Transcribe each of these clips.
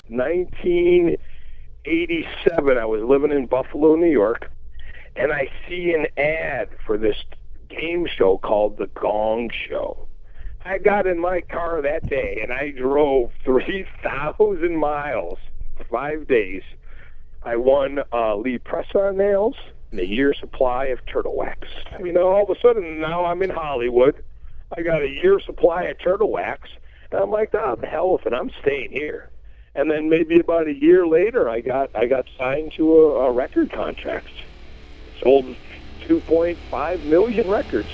1987. I was living in Buffalo, New York, and I see an ad for this game show called The Gong Show. I got in my car that day, and I drove 3,000 miles, 5 days. I won Lee press-on nails and a year's supply of turtle wax. All of a sudden, now I'm in Hollywood. I got a year's supply of turtle wax. And I'm like, oh, the hell with it, I'm staying here. And then maybe about a year later, I got signed to a record contract. Sold 2.5 million records.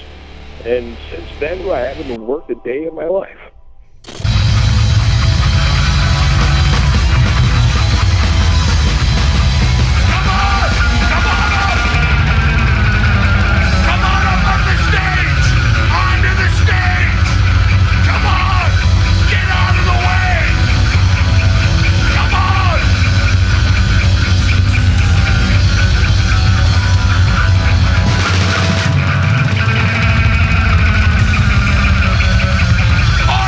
And since then, I haven't worked a day in my life. Oh!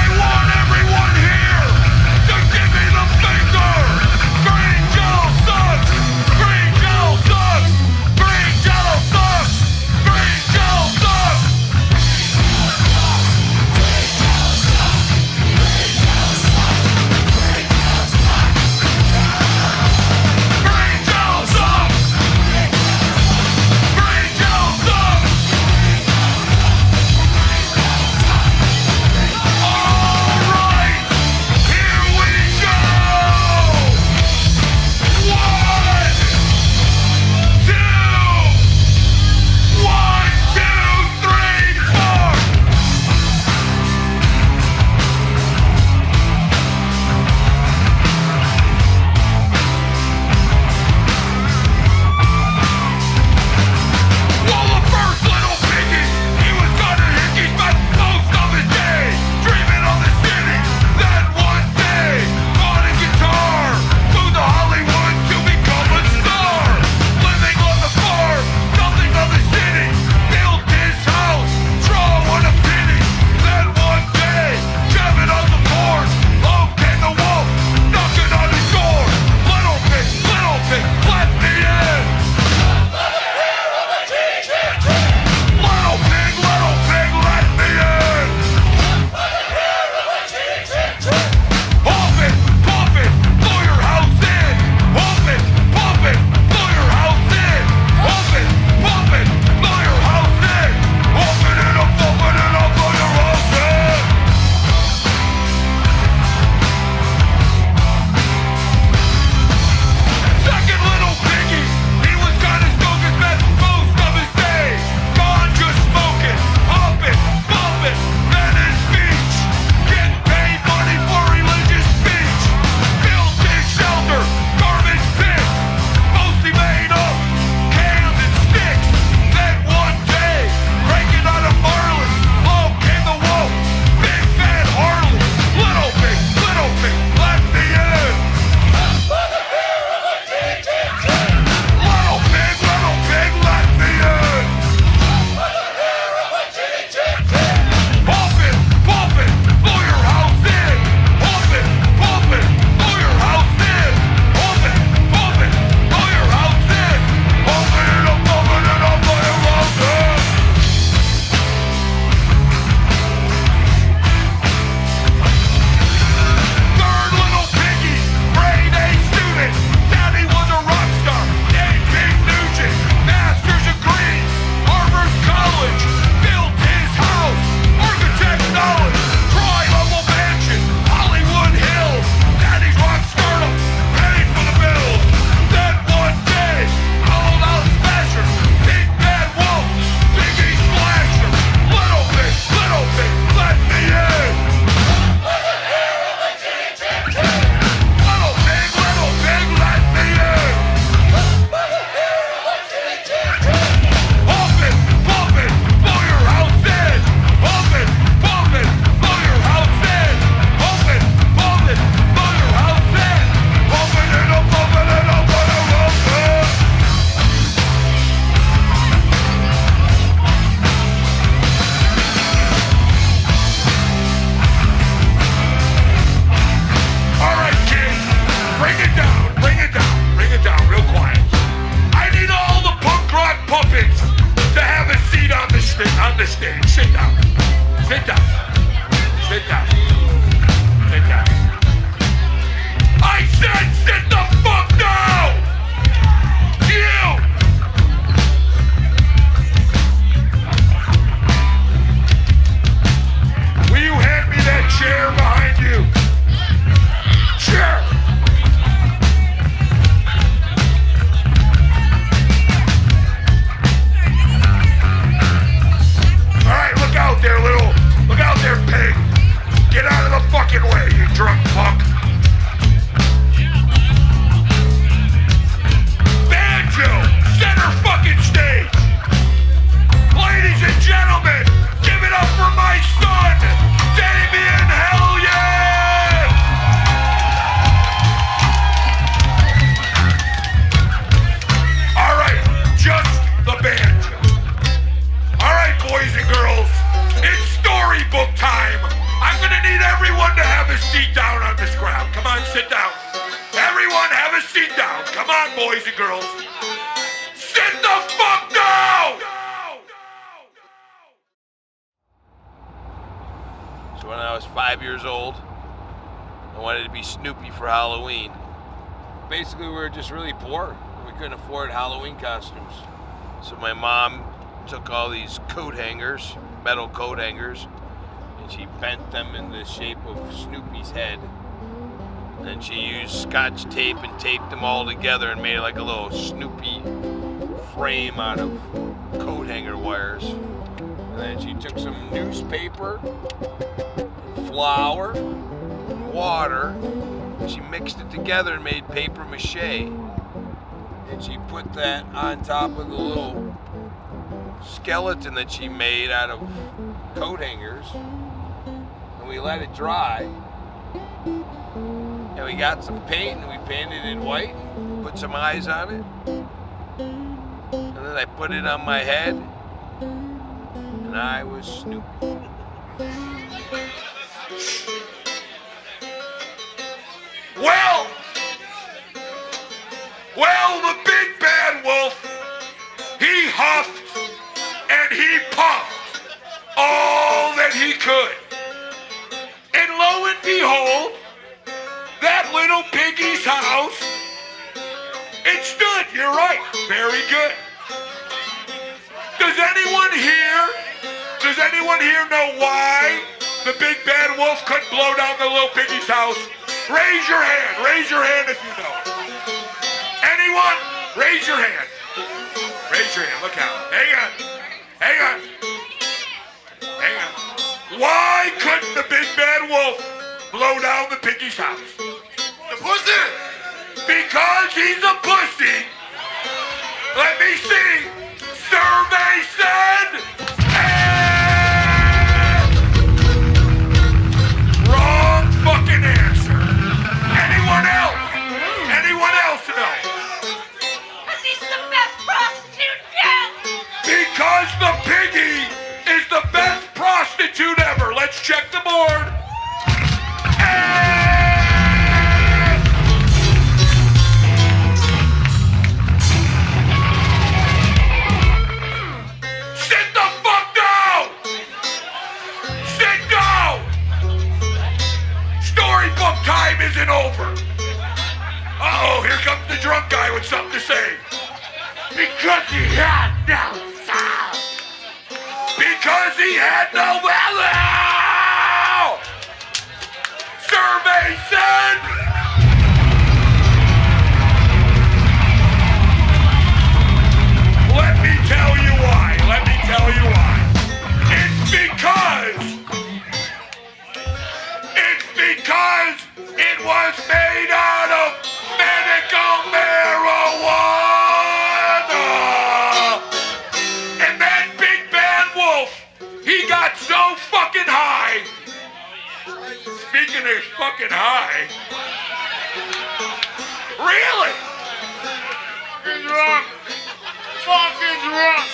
boys and girls. Sit the fuck down! So when I was 5 years old, I wanted to be Snoopy for Halloween. Basically, we were just really poor. We couldn't afford Halloween costumes. So my mom took all these coat hangers, metal coat hangers, and she bent them in the shape of Snoopy's head. And she used Scotch tape and taped them all together and made like a little Snoopy frame out of coat hanger wires. And then she took some newspaper, flour, and water, and she mixed it together and made paper mache. And she put that on top of the little skeleton that she made out of coat hangers. And we let it dry. And we got some paint and we painted it white and put some eyes on it. And then I put it on my head. And I was Snoopy. Well, the big bad wolf, he huffed and he puffed all that he could. And lo and behold, that little piggy's house, it stood, you're right, very good. Does anyone here know why the big bad wolf couldn't blow down the little piggy's house? Raise your hand if you know. Anyone? Raise your hand. Raise your hand, look out. Hang on. Why couldn't the big bad wolf blow down the piggy's house? The pussy! Because he's a pussy. Let me see. Survey said... Wrong fucking answer. Anyone else? Anyone else know? Because he's the best prostitute yet. Because the piggy is the best prostitute ever. Let's check the board. Sit the fuck down! Sit down! Storybook time isn't over. Uh-oh, here comes the drunk guy with something to say. Because he had no soul. Because he had no value! Survey said... Let me tell you why. It's because it was made out of medical marijuana. And that big bad wolf, he got so fucking high. Speaking of fucking high. Really? Fucking drunk.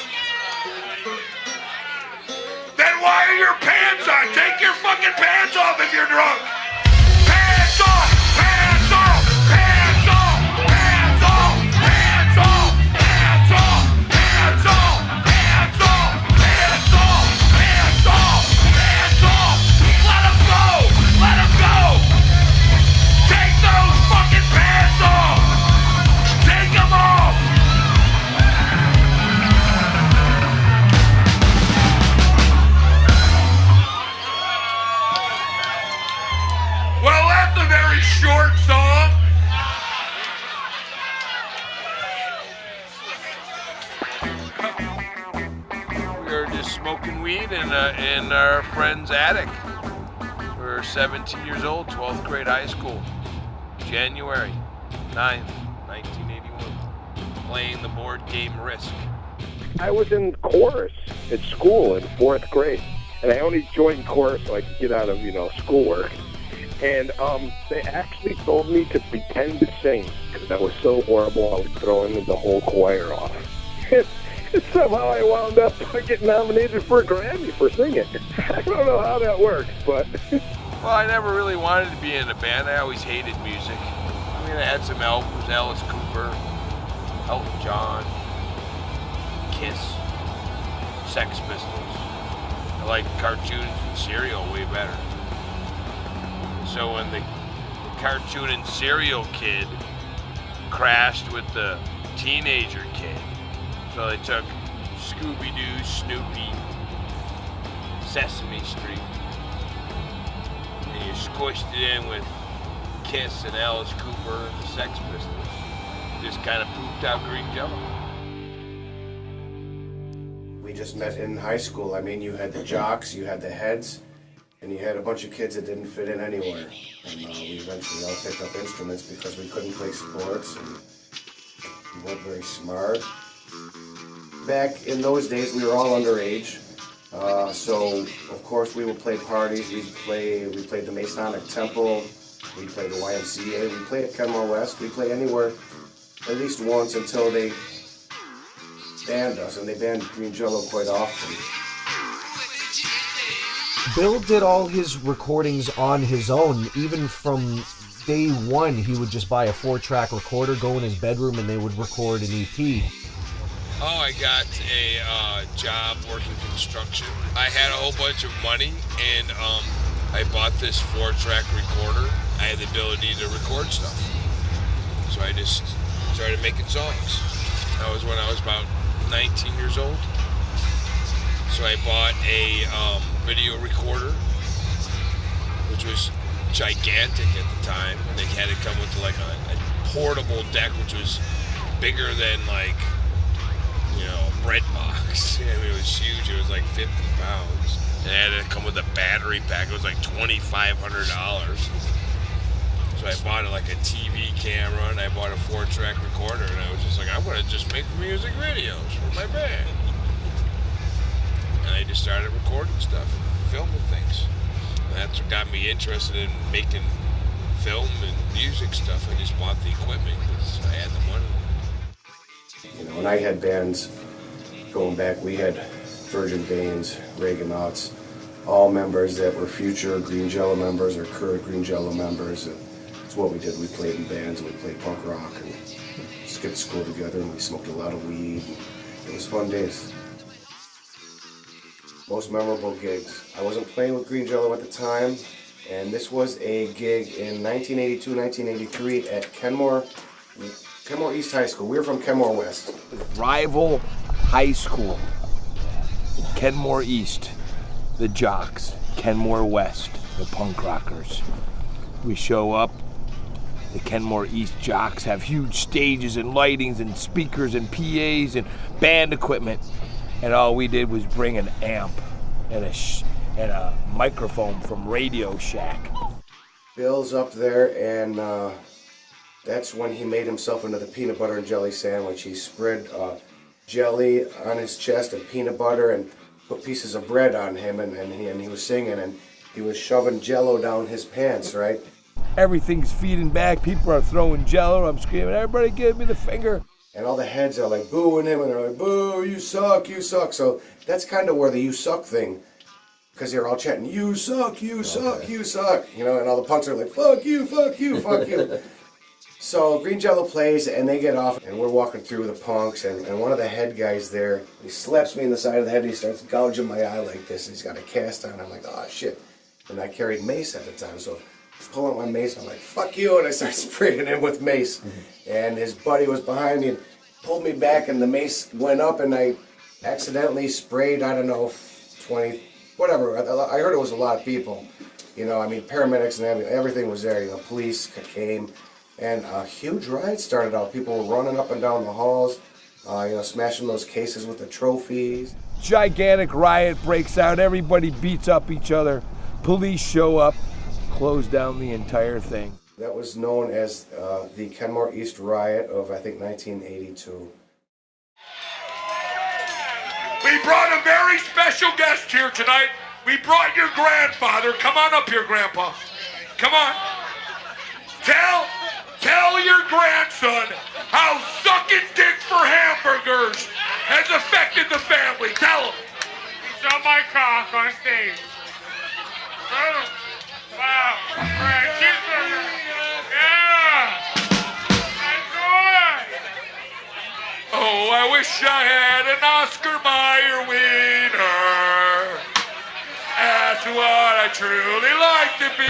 Then why are your pants on? Take your fucking pants off if you're drunk. Pants off! Pants off! Pants off! Pants off! Pants off! Pants off! Pants off! Pants off! Pants off! Pants off! Pants off! Let him go! Let him go! Take those fucking pants off! Take them off! Well, that's a very short song. We were just smoking weed in our friend's attic. We were 17 years old, 12th grade high school, January 9th, 1981, playing the board game Risk. I was in chorus at school in 4th grade, and I only joined chorus so I could get out of, schoolwork. And they actually told me to pretend to sing because I was so horrible I was throwing the whole choir off. And somehow I wound up getting nominated for a Grammy for singing. I don't know how that works, but... Well, I never really wanted to be in a band. I always hated music. I mean, I had some albums, Alice Cooper, Elton John, Kiss, Sex Pistols. I like cartoons and cereal way better. So when the cartoon and cereal kid crashed with the teenager kid, so they took Scooby-Doo, Snoopy, Sesame Street, and you squished it in with Kiss and Alice Cooper and the Sex Pistols. Just kind of pooped out green Jello. We just met in high school. I mean, you had the jocks, you had the heads, and you had a bunch of kids that didn't fit in anywhere. And we eventually all picked up instruments because we couldn't play sports and we weren't very smart. Back in those days, we were all underage. So, of course, we would play parties. We played the Masonic Temple. We played the YMCA. We played at Kenmore West. We played anywhere at least once until they banned us, and they banned green Jello quite often. Bill did all his recordings on his own. Even from day one, he would just buy a 4-track recorder, go in his bedroom, and they would record an EP. Oh, I got a job working construction. I had a whole bunch of money, and I bought this 4-track recorder. I had the ability to record stuff. So I just started making songs. That was when I was about 19 years old. So I bought a video recorder, which was gigantic at the time. And they had it come with like a portable deck, which was bigger than like, you know, a bread box. I mean, it was huge. It was like 50 pounds. And it had to come with a battery pack. It was like $2,500. So I bought like a TV camera and I bought a 4-track recorder, and I was just like, I want to just make music videos for my band. And I just started recording stuff and filming things. And that's what got me interested in making film and music stuff. I just bought the equipment because I had the money. You know, when I had bands going back, we had Virgin Veins, Reaganauts, all members that were future Green Jello members or current Green Jello members. And it's what we did. We played in bands and we played punk rock and skipped school together, and we smoked a lot of weed. It was fun days. Most memorable gigs. I wasn't playing with Green Jello at the time, and this was a gig in 1982, 1983 at Kenmore East High School. We were from Kenmore West. Rival high school, Kenmore East, the jocks, Kenmore West, the punk rockers. We show up, the Kenmore East jocks have huge stages and lightings and speakers and PAs and band equipment, and all we did was bring an amp and a microphone from Radio Shack. Bill's up there, and that's when he made himself into the peanut butter and jelly sandwich. He spread jelly on his chest and peanut butter and put pieces of bread on him, and he was singing, and he was shoving Jello down his pants, right? Everything's feeding back, people are throwing Jello, I'm screaming, everybody give me the finger. And all the heads are like booing him, and they're like, boo, you suck, you suck. So that's kind of where the you suck thing, because they're all chanting, you suck, you suck, you suck. You know, and all the punks are like, fuck you, fuck you, fuck you. So Green Jello plays, and they get off, and we're walking through the punks, and one of the head guys there, he slaps me in the side of the head, and he starts gouging my eye like this, and he's got a cast on. I'm like, oh, shit. And I carried mace at the time, so I pull out my mace, I'm like, fuck you, and I start spraying him with mace. And his buddy was behind me and pulled me back, and the mace went up, and I accidentally sprayed, I don't know, 20, whatever. I heard it was a lot of people. You know, I mean, paramedics and everything was there. You know, police came, and a huge riot started out. People were running up and down the halls, you know, smashing those cases with the trophies. Gigantic riot breaks out, everybody beats up each other, police show up, close down the entire thing. That was known as the Kenmore East Riot of, I think, 1982. We brought a very special guest here tonight. We brought your grandfather. Come on up here, Grandpa. Come on. Tell your grandson how sucking dick for hamburgers has affected the family. Tell him. He saw my cock on stage. Wow. Right. Cheeseburger. Yeah. That's good. Oh, I wish I had an Oscar Mayer wiener. That's what I truly like to be.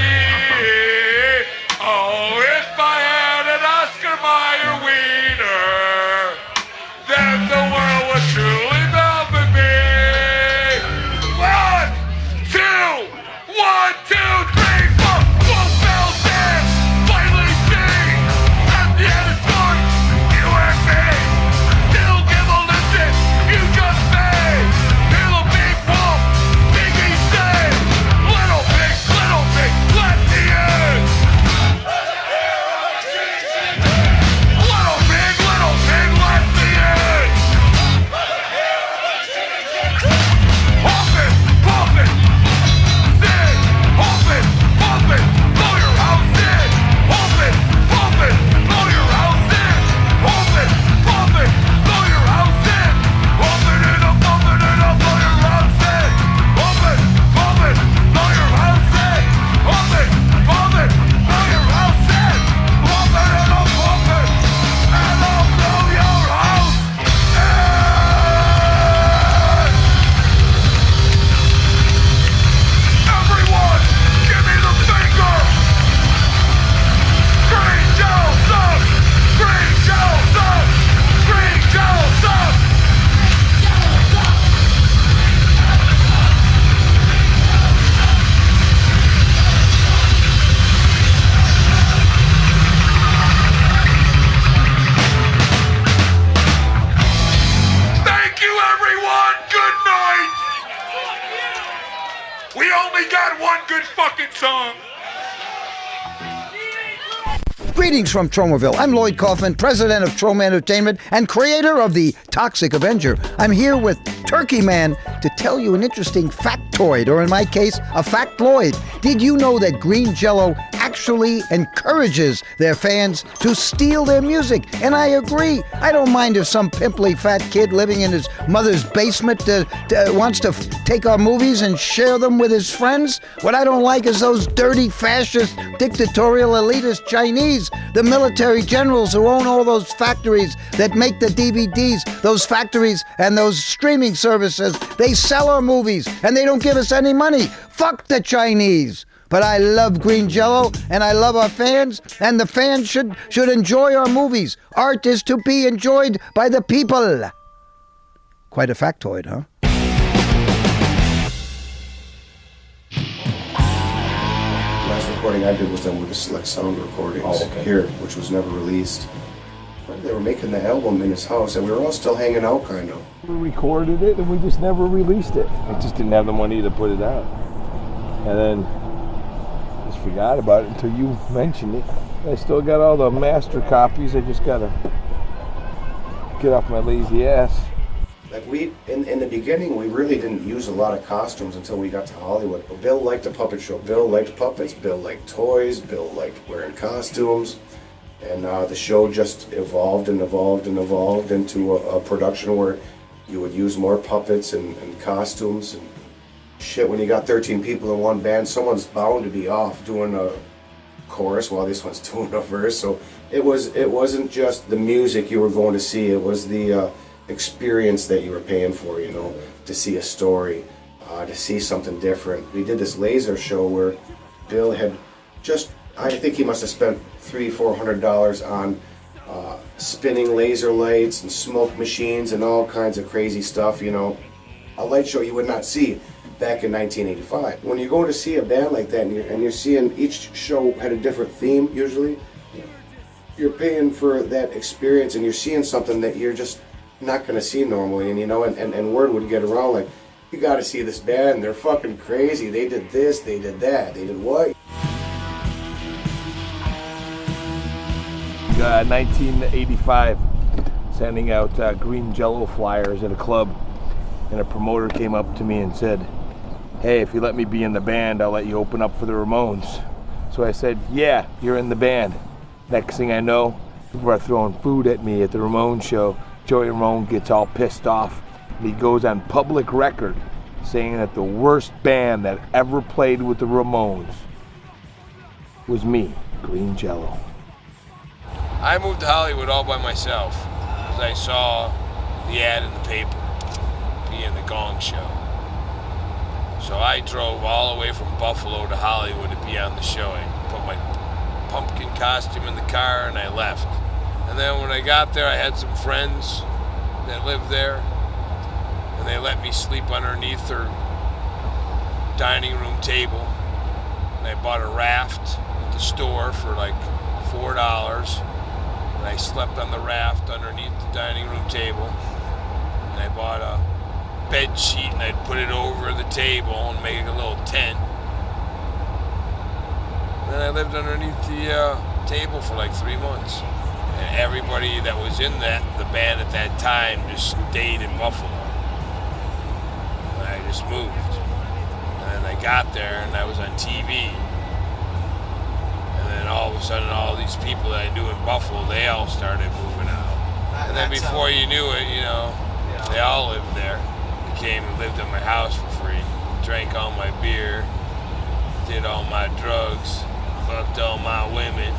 Oh, if I had an Oscar Mayer wiener, then the world would truly velvet me. 1, 2, 3, 4. Both bells dance, finally sing. At the end of story, you and me. Still give a listen, you just say. Hear the big wolf, Biggie say. Little pig, let the end. Little pig, let the end. Pump it, sing. Pump it, blow your house in. Pump it, blow your house in. Pump it, blow your house in. Pump it up, blow your house in. Pump it, blow your house in. Pump it, blow your house in. Pump it and I'll blow your house in. Everyone, give me the finger! Green Jello Suxx! Green Jello Suxx! Green Jello Suxx! Thank you, everyone! Good night! We only got one good fucking song. Greetings from Tromaville. I'm Lloyd Kaufman, president of Troma Entertainment and creator of the Toxic Avenger. I'm here with Turkey Man to tell you an interesting factoid, or in my case, a factloid. Did you know that Green Jello actually encourages their fans to steal their music? And I agree. I don't mind if some pimply fat kid living in his mother's basement wants to take our movies and share them with his friends. What I don't like is those dirty, fascist, dictatorial, elitist Chinese, the military generals who own all those factories that make the DVDs, those factories and those streaming services. They sell our movies and they don't give us any money. Fuck the Chinese. But I love Green Jello, and I love our fans, and the fans should enjoy our movies. Art is to be enjoyed by the people. Quite a factoid, huh? The last recording I did was done with the Select Sound recordings here, which was never released. They were making the album in his house, and we were all still hanging out, kind of. We recorded it, and we just never released it. I just didn't have the money to put it out. And then just forgot about it until you mentioned it. I still got all the master copies. I just gotta get off my lazy ass. Like in the beginning, we really didn't use a lot of costumes until we got to Hollywood. But Bill liked the puppet show. Bill liked puppets. Bill liked toys. Bill liked wearing costumes. And the show just evolved and evolved and evolved into a production where you would use more puppets and costumes and shit. When you got 13 people in one band, someone's bound to be off doing a chorus while this one's doing a verse. So it wasn't just the music you were going to see. It was the experience that you were paying for, you know, to see a story, to see something different. We did this laser show where Bill had just, I think he must have spent $300-400 on spinning laser lights and smoke machines and all kinds of crazy stuff, you know. A light show you would not see back in 1985. When you go to see a band like that and you're seeing each show had a different theme usually, you're paying for that experience and you're seeing something that you're just not going to see normally. And you know, and word would get around like, you got to see this band, they're fucking crazy, they did this, they did that, they did what? 1985, sending out green Jello flyers at a club, and a promoter came up to me and said, "Hey, if you let me be in the band, I'll let you open up for the Ramones." So I said, "Yeah, you're in the band." Next thing I know, people are throwing food at me at the Ramones show. Joey Ramone gets all pissed off, and he goes on public record saying that the worst band that ever played with the Ramones was me, Green Jello. I moved to Hollywood all by myself because I saw the ad in the paper being the Gong Show. So I drove all the way from Buffalo to Hollywood to be on the show. I put my pumpkin costume in the car and I left. And then when I got there, I had some friends that lived there, and they let me sleep underneath their dining room table. And I bought a raft at the store for like $4, and I slept on the raft underneath the dining room table. And I bought a bed sheet and I'd put it over the table and make a little tent. And then I lived underneath the table for like 3 months. And everybody that was in the band at that time just stayed in Buffalo. And I just moved. And then I got there and I was on TV. And then all of a sudden all these people that I knew in Buffalo, they all started moving out. And then before you knew it, they all lived there. They came and lived at my house for free. Drank all my beer. Did all my drugs. Fucked all my women.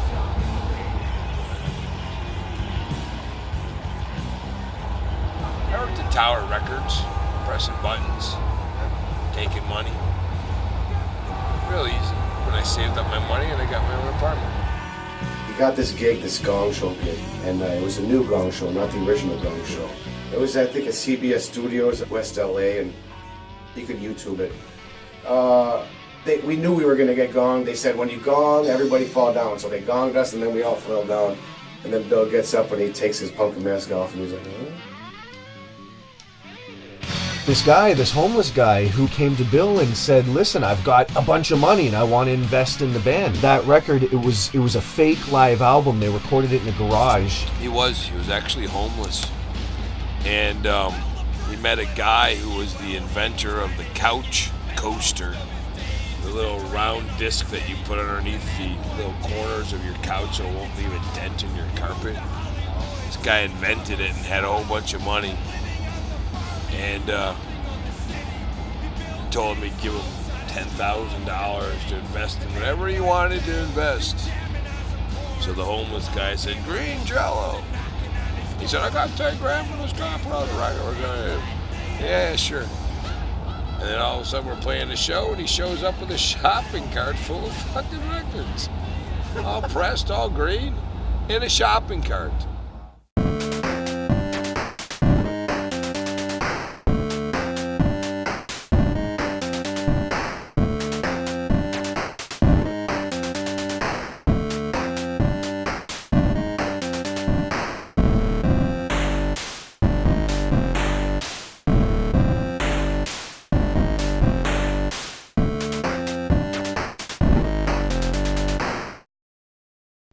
I worked at Tower Records, pressing buttons, taking money. Real easy. When I saved up my money and I got my own apartment. He got this gig, this Gong Show gig, and it was a new Gong Show, not the original Gong Show. It was, I think, at CBS Studios at West LA, and you could YouTube it. We knew we were going to get gonged. They said, when you gong, everybody fall down. So they gonged us, and then we all fell down. And then Bill gets up and he takes his pumpkin mask off, and he's like, huh? This homeless guy who came to Bill and said, listen, I've got a bunch of money and I want to invest in the band. That record, it was a fake live album. They recorded it in a garage. He was actually homeless. And he met a guy who was the inventor of the couch coaster. The little round disc that you put underneath the little corners of your couch so it won't leave a dent in your carpet. This guy invented it and had a whole bunch of money. And told me to give him $10,000 to invest in whatever he wanted to invest. So the homeless guy said, green Jello. He said, I got 10 grand for this guy, put on the record. We're gonna, yeah, sure. And then all of a sudden we're playing the show and he shows up with a shopping cart full of fucking records. All pressed, all green, in a shopping cart.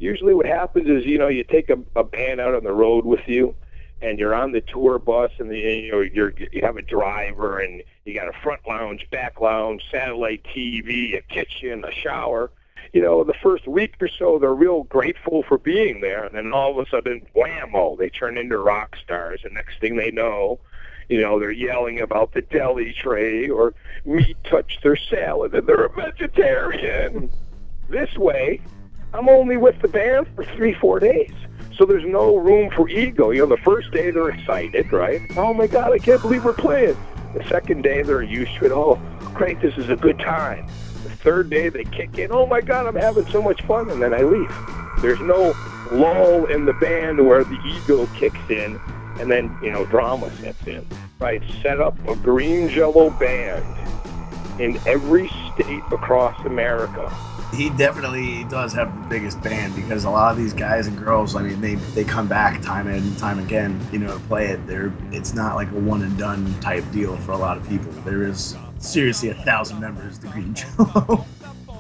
Usually what happens is, you take a band out on the road with you, and you're on the tour bus, and you have a driver, and you got a front lounge, back lounge, satellite TV, a kitchen, a shower. The first week or so, they're real grateful for being there, and then all of a sudden, whammo, they turn into rock stars, and next thing they know, they're yelling about the deli tray, or meat touched their salad, and they're a vegetarian. This way, I'm only with the band for 3-4 days. So there's no room for ego. The first day they're excited, right? Oh my God, I can't believe we're playing. The second day they're used to it. Oh, great, this is a good time. The third day they kick in. Oh my God, I'm having so much fun, and then I leave. There's no lull in the band where the ego kicks in, and then, drama sets in. Right, set up a green Jello band in every state across America. He definitely does have the biggest band because a lot of these guys and girls, they come back time and time again, to play it. It's not like a one and done type deal for a lot of people. There is seriously 1,000 members of the Green Jello.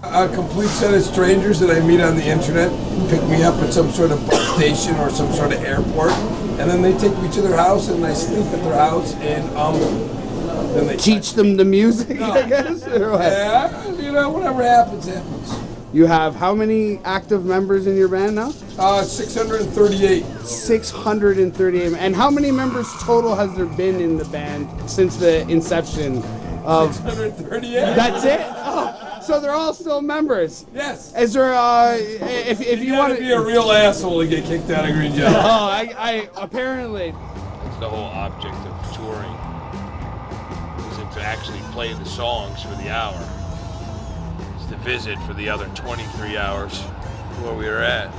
A complete set of strangers that I meet on the internet pick me up at some sort of bus station or some sort of airport, and then they take me to their house and I sleep at their house, and then they teach them the music, I guess? Or what? Yeah, whatever happens, happens. You have how many active members in your band now? 638. 638. And how many members total has there been in the band since the inception of... 638. That's it? Oh. So they're all still members. Yes. Is there if you want to be a real asshole to get kicked out of Green Jello? Oh, I apparently. It's the whole object of touring is to actually play the songs for the hour. It's to visit for the other 23 hours where we were at.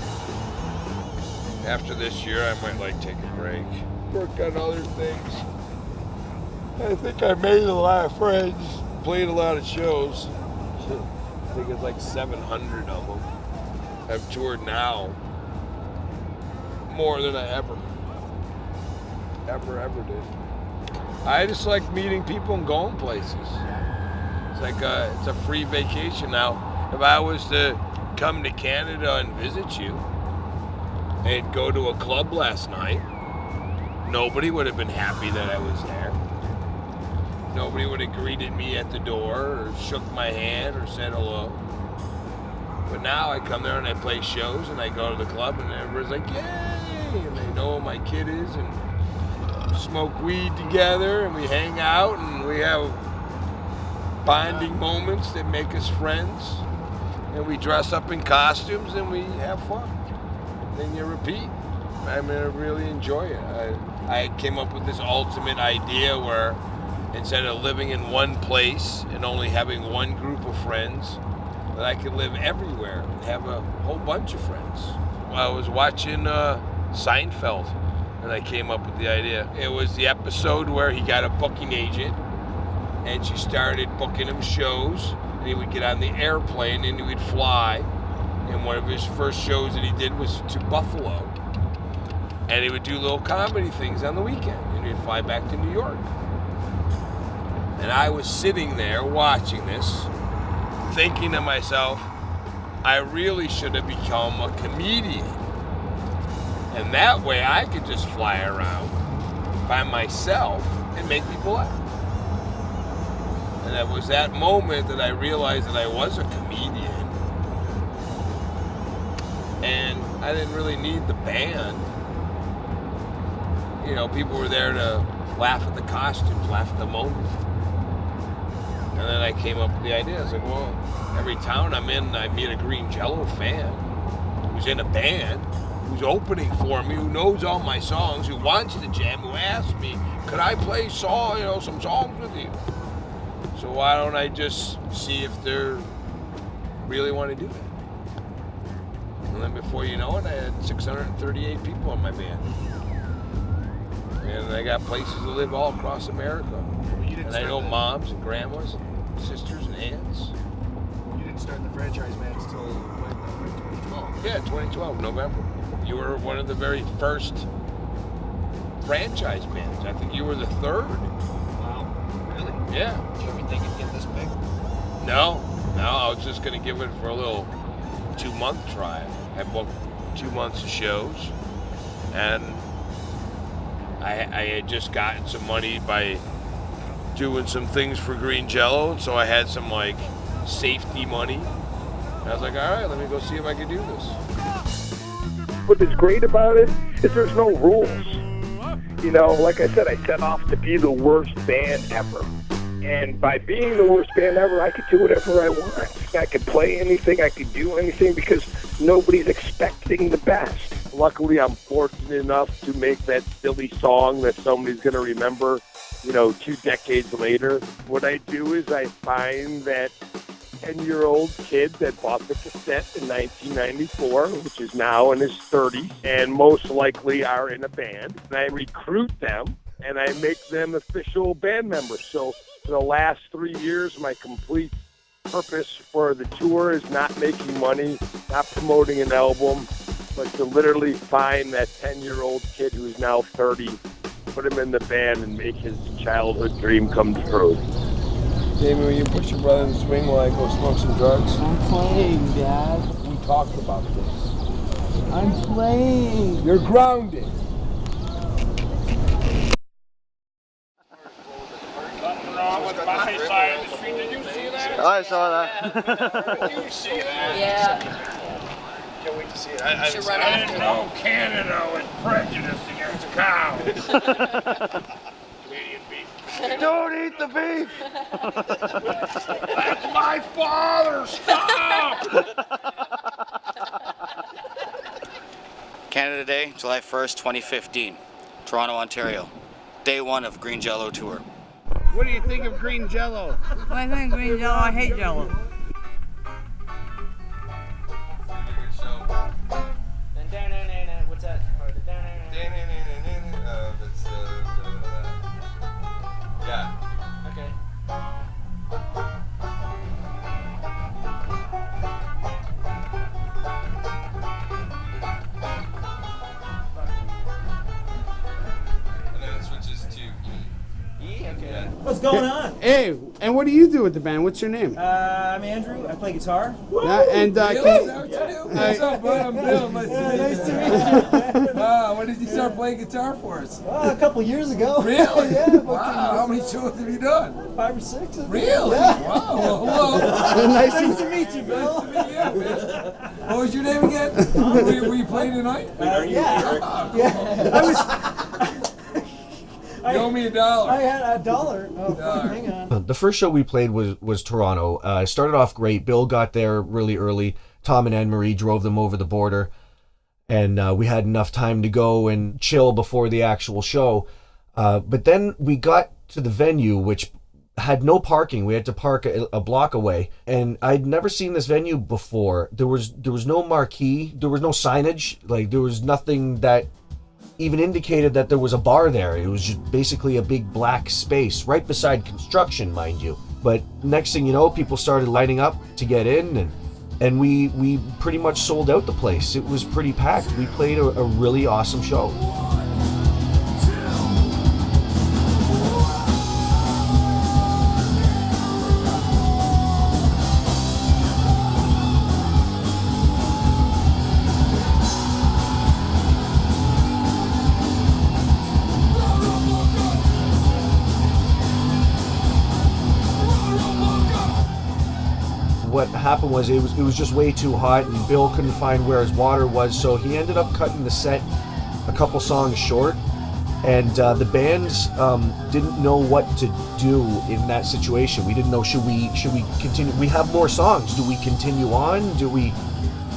After this year, I might like take a break, work on other things. I think I made a lot of friends, played a lot of shows. I think it's like 700 of them. I've toured now more than I ever did. I just like meeting people and going places. It's like it's a free vacation now. If I was to come to Canada and visit you and go to a club last night, nobody would have been happy that I was there. Nobody would have greeted me at the door or shook my hand or said hello. But now I come there and I play shows and I go to the club and everybody's like, yay! And they know who my kid is and smoke weed together and we hang out and we have bonding moments that make us friends. And we dress up in costumes and we have fun. Then you repeat. I mean, I really enjoy it. I came up with this ultimate idea where instead of living in one place and only having one group of friends, that I could live everywhere and have a whole bunch of friends. I was watching Seinfeld and I came up with the idea. It was the episode where he got a booking agent and she started booking him shows and he would get on the airplane and he would fly. And one of his first shows that he did was to Buffalo. And he would do little comedy things on the weekend and he'd fly back to New York. And I was sitting there watching this, thinking to myself, I really should have become a comedian. And that way I could just fly around by myself and make people laugh. And it was that moment that I realized that I was a comedian. And I didn't really need the band. You know, people were there to laugh at the costumes, laugh at the moment. And then I came up with the idea. I was like, well, every town I'm in, I meet a Green Jello fan who's in a band, who's opening for me, who knows all my songs, who wants to jam, who asks me, could I play some songs with you? So why don't I just see if they really want to do that? And then before you know it, I had 638 people in my band. And I got places to live all across America. And I know moms and grandmas, and sisters and aunts. You didn't start the franchise bands till when? 2012? Yeah, 2012, November. You were one of the very first franchise bands. I think you were the third. Wow, really? Yeah. Did you ever think it'd get this big? No, I was just going to give it for a little 2-month trial. I booked 2 months of shows, and I had just gotten some money by doing some things for Green Jello, so I had some like safety money. And I was like, all right, let me go see if I can do this. What's great about it is there's no rules. You know, like I said, I set off to be the worst band ever. And by being the worst band ever, I could do whatever I want. I could play anything, I could do anything because nobody's expecting the best. Luckily, I'm fortunate enough to make that silly song that somebody's going to remember, 2 decades later. What I do is I find that 10-year-old kid that bought the cassette in 1994, which is now in his 30s, and most likely are in a band. And I recruit them, and I make them official band members. So for the last 3 years, my complete purpose for the tour is not making money, not promoting an album, but to literally find that 10-year-old kid who's now 30, put him in the band, and make his childhood dream come true. Jamie, will you push your brother in the swing while I go smoke some drugs? I'm playing, Dad. We talked about this. I'm playing. You're grounded. Nothing wrong with the behind side of the street. Did you see that? I saw that. Did you see that? Yeah. Can't wait to see it. You should run I after didn't them. know Canada was prejudiced against cows. Canadian beef. Don't eat the beef! That's my father! Stop! Canada Day, July 1st, 2015. Toronto, Ontario. Day 1 of Green Jello Tour. What do you think of green Jello? When I think green Jello, I hate Jello. What's that? Yeah. Okay. And then it switches to E? Okay. What's going on? Hey, and what do you do with the band? What's your name? I'm Andrew. I play guitar. Yeah, and Really? can Is that what you do? What's up, bud? I'm Bill. Nice to meet you. Wow, when did you start playing guitar for us? A couple years ago. Really? Yeah. Wow, how many shows have you done? 5 or 6. Really? Yeah. Wow, well, hello. Nice to meet you, Bill. Nice to meet you, man. What was your name again? Were you playing tonight? Yeah. Oh, Yeah. I was. You owe me $1. I had $1. Oh, fuck, hang on. The first show we played was Toronto. It started off great. Bill got there really early. Tom and Anne-Marie drove them over the border. And we had enough time to go and chill before the actual show. But then we got to the venue, which had no parking. We had to park a block away. And I'd never seen this venue before. There was no marquee. There was no signage. Like, there was nothing that even indicated that there was a bar there. It was just basically a big black space right beside construction, mind you. But next thing you know, people started lining up to get in, and we pretty much sold out the place. It was pretty packed. We played a really awesome show. What happened was it was just way too hot, and Bill couldn't find where his water was, so he ended up cutting the set a couple songs short. And the bands didn't know what to do in that situation. We didn't know, should we continue? We have more songs. Do we continue on?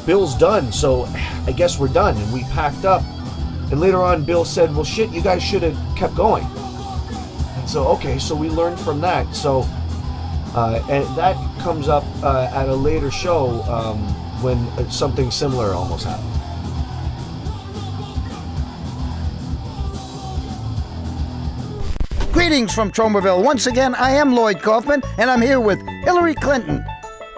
Bill's done, so I guess we're done. And we packed up. And later on, Bill said, well, shit, you guys should have kept going. And so, okay, so we learned from that. So. And that comes up at a later show when something similar almost happened. Greetings from Tromaville. Once again, I am Lloyd Kaufman, and I'm here with Hillary Clinton.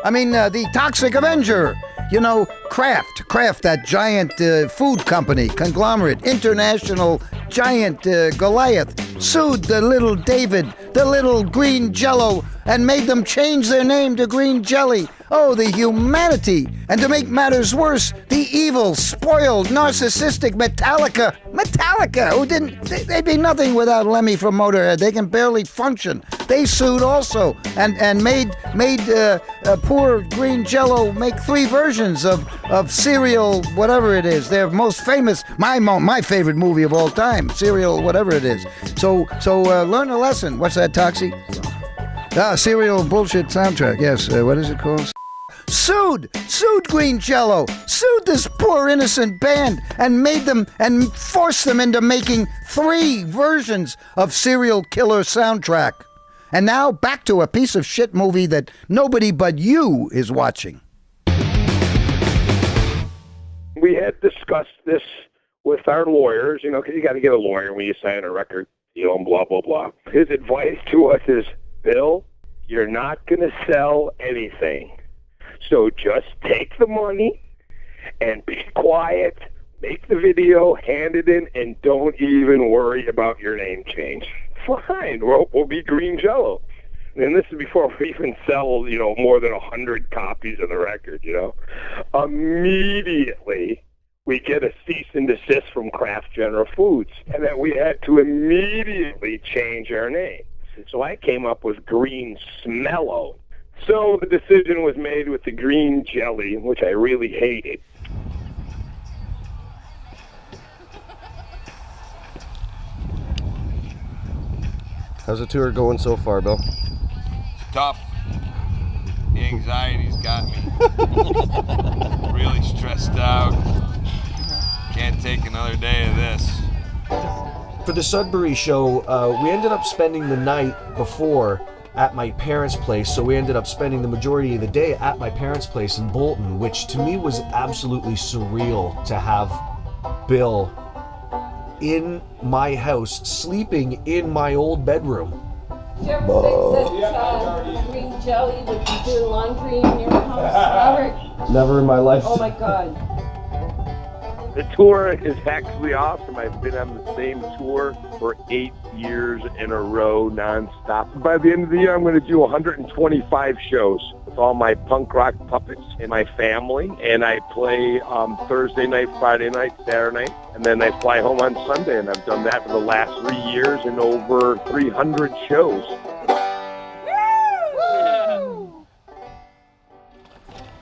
The Toxic Avenger. You know, Kraft, that giant food company, conglomerate, international giant Goliath, sued the little David, the little green Jello, and made them change their name to Green Jelly. Oh, the humanity! And to make matters worse, the evil, spoiled, narcissistic Metallica, who they'd be nothing without Lemmy from Motorhead. They can barely function. They sued also and made poor Green Jello make 3 versions of Serial, whatever it is. Their most famous, my favorite movie of all time, Serial, whatever it is. So learn a lesson. What's that, Toxie? Serial bullshit soundtrack. Yes. What is it called? Sued Green Jello, sued this poor innocent band and forced them into making 3 versions of Serial Killer soundtrack. And now back to a piece of shit movie that nobody but you is watching. We had discussed this with our lawyers, because you got to get a lawyer when you sign a record deal and blah, blah, blah. His advice to us is, Bill, you're not going to sell anything. So just take the money and be quiet, make the video, hand it in, and don't even worry about your name change. Fine, we'll be Green Jello. And this is before we even sell, more than 100 copies of the record, Immediately, we get a cease and desist from Kraft General Foods, and that we had to immediately change our name. So I came up with Green Smello. So the decision was made with the Green Jelly, which I really hated. How's the tour going so far, Bill? Tough. The anxiety's got me. Really stressed out. Can't take another day of this. For the Sudbury show, we ended up spending the night before at my parents' place, so we ended up spending the majority of the day at my parents' place in Bolton, which to me was absolutely surreal to have Bill in my house, sleeping in my old bedroom. Did you ever think that green jelly would be doing laundry in your house, Robert? Never in my life. Oh my God. The tour is actually awesome. I've been on the same tour for 8 years in a row, nonstop. By the end of the year, I'm going to do 125 shows with all my punk rock puppets and my family. And I play Thursday night, Friday night, Saturday night, and then I fly home on Sunday. And I've done that for the last 3 years in over 300 shows.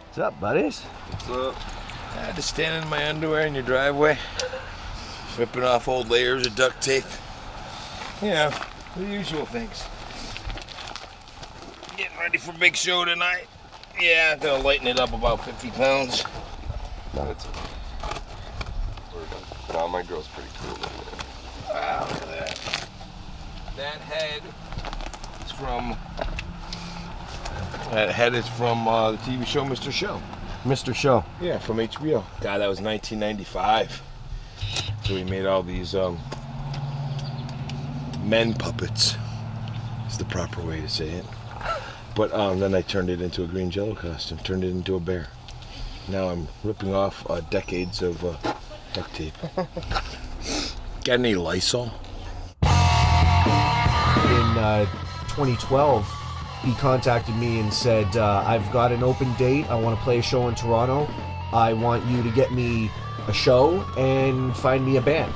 What's up, buddies? What's up? Just standing in my underwear in your driveway, ripping off old layers of duct tape. Yeah, the usual things. Getting ready for a big show tonight. Yeah, I'm gonna lighten it up about 50 pounds. That's nah, my girl's pretty cool. Wow, look at that. That head is from the TV show Mr. Show. Mr. Show. Yeah, from HBO. God, that was 1995. So we made all these men puppets. Is the proper way to say it. But then I turned it into a green Jello costume. Turned it into a bear. Now I'm ripping off decades of duct tape. Got any Lysol? In 2012, he contacted me and said, I've got an open date. I want to play a show in Toronto. I want you to get me a show and find me a band.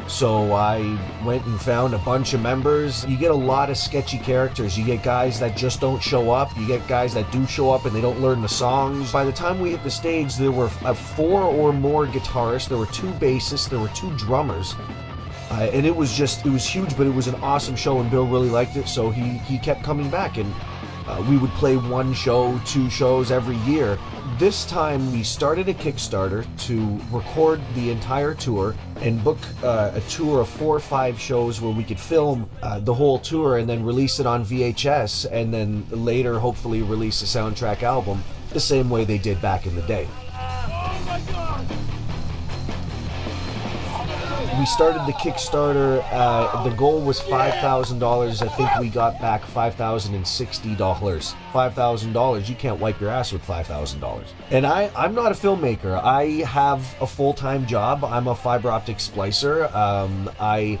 So I went and found a bunch of members. You get a lot of sketchy characters. You get guys that just don't show up. You get guys that do show up and they don't learn the songs. By the time we hit the stage, there were 4 or more guitarists. There were 2 bassists. There were 2 drummers. And it was huge, but it was an awesome show, and Bill really liked it, so he kept coming back, and we would play 1 show, 2 shows every year. This time we started a Kickstarter to record the entire tour and book a tour of 4 or 5 shows where we could film the whole tour and then release it on VHS, and then later hopefully release a soundtrack album the same way they did back in the day. We started the Kickstarter, the goal was $5,000. I think we got back $5,060. $5,000, you can't wipe your ass with $5,000. And I'm not a filmmaker. I have a full-time job. I'm a fiber optic splicer. I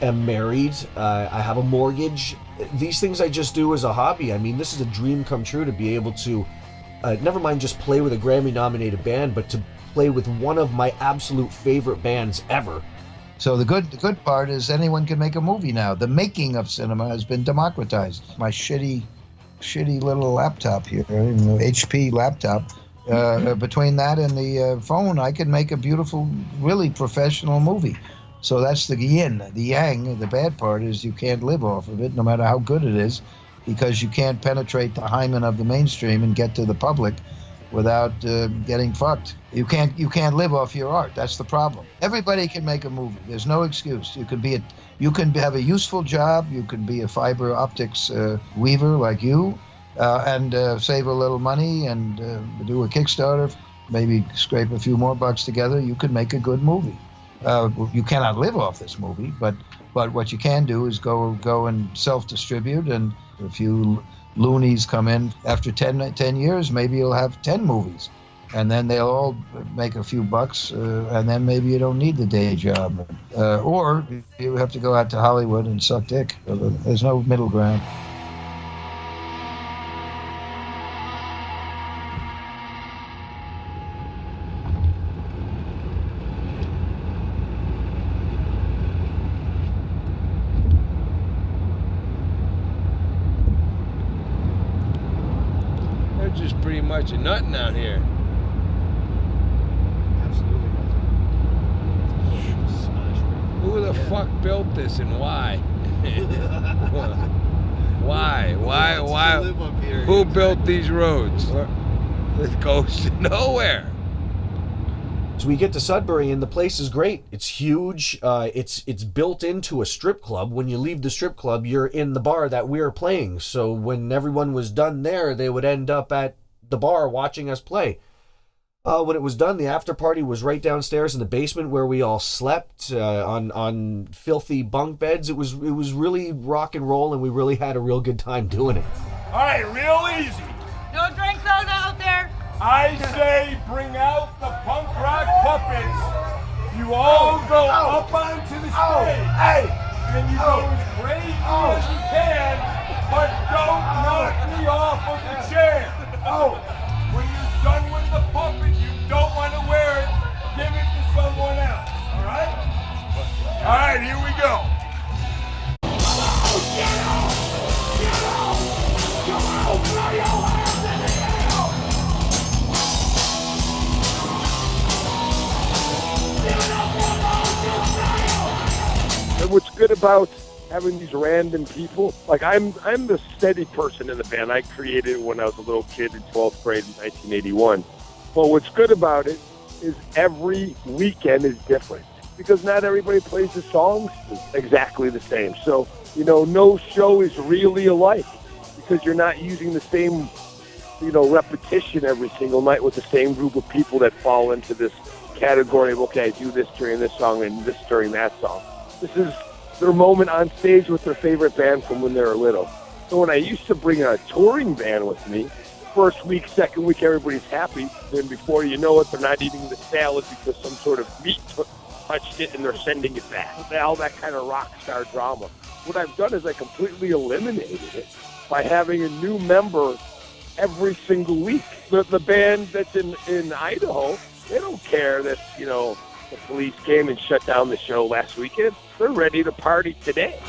am married. I have a mortgage. These things I just do as a hobby. I mean, this is a dream come true to be able to, never mind just play with a Grammy-nominated band, but to play with one of my absolute favorite bands ever. So the good part is anyone can make a movie now. The making of cinema has been democratized. My shitty little laptop here, HP laptop, between that and the phone, I can make a beautiful, really professional movie. So that's the yin. The yang, the bad part is you can't live off of it, no matter how good it is, because you can't penetrate the hymen of the mainstream and get to the public without getting fucked. You can't live off your art. That's the problem. Everybody can make a movie. There's no excuse. You can have a useful job. You can be a fiber optics weaver like you, and save a little money and do a Kickstarter. Maybe scrape a few more bucks together. You could make a good movie. You cannot live off this movie, but what you can do is go and self-distribute, and a few loonies come in after 10 years, maybe you'll have 10 movies, and then they'll all make a few bucks, and then maybe you don't need the day job, or you have to go out to Hollywood and suck dick. There's no middle ground. Just pretty much a nutting out here. Who the fuck built this and why? Why? Who built these roads? It goes to nowhere. So we get to Sudbury, and the place is great. It's huge. It's built into a strip club. When you leave the strip club, you're in the bar that we're playing. So when everyone was done there, they would end up at the bar watching us play. When it was done, the after party was right downstairs in the basement where we all slept on filthy bunk beds. It was really rock and roll, and we really had a real good time doing it. All right, real easy. No drink soda out there. I say bring out the punk rock puppets. You all go up onto the stage. And you go as crazy as you can, but don't knock me off of the chair. When you're done with the puppet, you don't want to wear it, give it to someone else. All right? All right, here we go. And what's good about having these random people, like I'm the steady person in the band. I created it when I was a little kid in 12th grade in 1981. Well, what's good about it is every weekend is different because not everybody plays the songs exactly the same. So, no show is really alike because you're not using the same, repetition every single night with the same group of people that fall into this category of, okay, I do this during this song and this during that song. This is their moment on stage with their favorite band from when they were little. So when I used to bring a touring band with me, first week, second week, everybody's happy. Then before you know it, they're not eating the salad because some sort of meat touched it and they're sending it back. All that kind of rock star drama. What I've done is I completely eliminated it by having a new member every single week. The band that's in Idaho, they don't care that, the police came and shut down the show last weekend. They're ready to party today.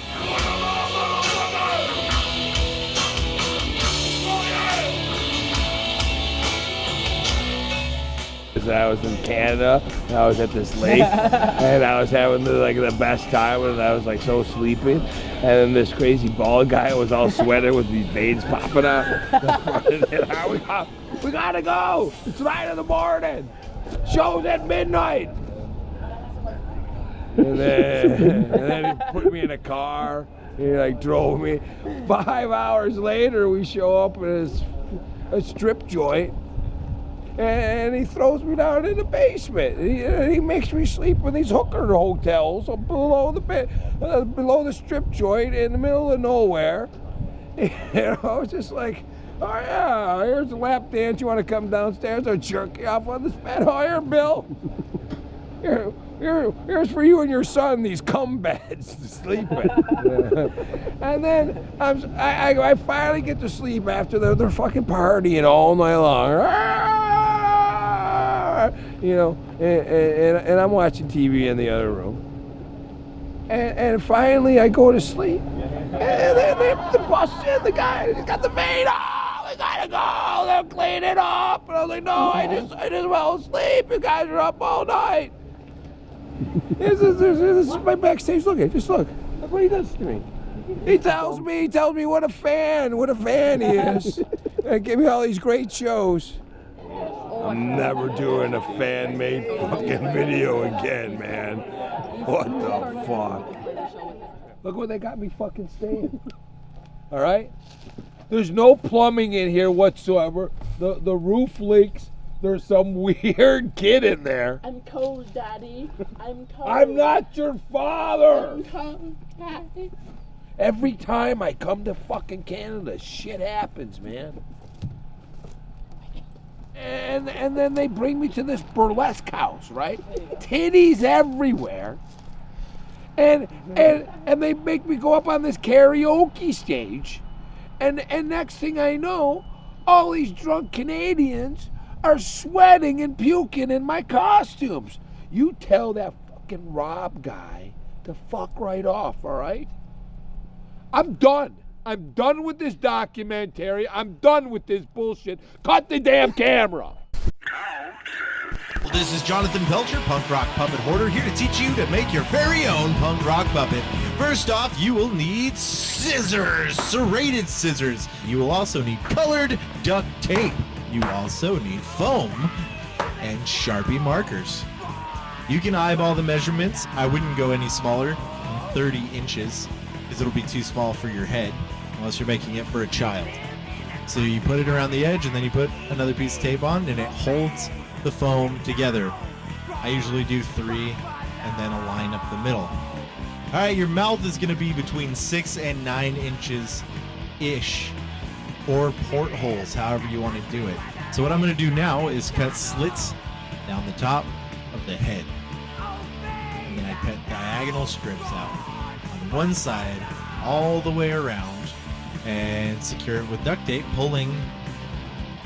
I was in Canada, and I was at this lake, and I was having the best time, and I was so sleepy. And then this crazy bald guy was all sweating with these veins popping out. We gotta go. It's 9 in the morning. Show's at midnight. And then he put me in a car. He drove me. 5 hours later, we show up at a strip joint. And he throws me down in the basement. He makes me sleep in these hooker hotels below the strip joint in the middle of nowhere. I was just like, oh yeah, here's a lap dance. You want to come downstairs? I'll jerk you off on this bed. Oh, here, Bill. Here's for you and your son these cum beds to sleep in. And then I finally get to sleep after they're fucking partying all night long. And I'm watching TV in the other room. And finally I go to sleep. And then the bus in, the guy, he's got the vein. Oh, we gotta go. They'll clean it up. And I was like, no, I just fell asleep. You guys are up all night. This is my backstage. Look, just look. Look what he does to me. He tells me what a fan he is. And give me all these great shows. I'm never doing a fan-made fucking video again, man. What the fuck? Look where they got me fucking staying. All right? There's no plumbing in here whatsoever. The roof leaks. There's some weird kid in there. I'm cold, Daddy. I'm cold. I'm not your father. I'm cold, Daddy. Every time I come to fucking Canada, shit happens, man. And then they bring me to this burlesque house, right? Titties everywhere. And they make me go up on this karaoke stage. And next thing I know, all these drunk Canadians are sweating and puking in my costumes. You tell that fucking Rob guy to fuck right off, all right? I'm done. I'm done with this documentary. I'm done with this bullshit. Cut the damn camera. This is Jonathan Pelcher, punk rock puppet hoarder, here to teach you to make your very own punk rock puppet. First off, you will need scissors, serrated scissors. You will also need colored duct tape. You also need foam and Sharpie markers. You can eyeball the measurements. I wouldn't go any smaller than 30 inches because it'll be too small for your head unless you're making it for a child. So you put it around the edge and then you put another piece of tape on and it holds the foam together. I usually do 3 and then a line up the middle. All right, your mouth is going to be between 6 and 9 inches ish, or portholes, however you want to do it. So what I'm going to do now is cut slits down the top of the head, and then I cut diagonal strips out on one side all the way around and secure it with duct tape, pulling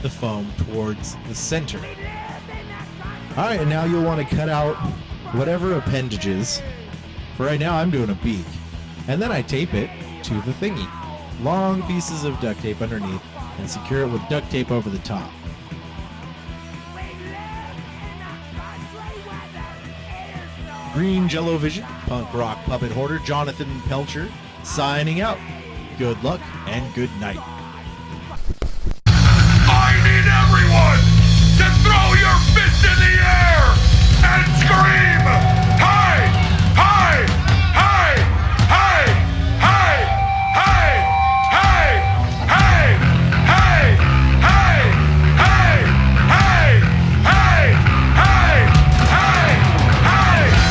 the foam towards the center. All right, and now you'll want to cut out whatever appendages. For right now, I'm doing a beak. And then I tape it to the thingy. Long pieces of duct tape underneath and secure it with duct tape over the top. Green Jello Vision, punk rock puppet hoarder, Jonathan Pelcher, signing out. Good luck and good night. I need everyone to throw your fist in the air and scream, "Hey! Hey! Hey! Hey! Hey! Hey! Hey! Hey! Hey! Hey! Hey! Hey! Hey!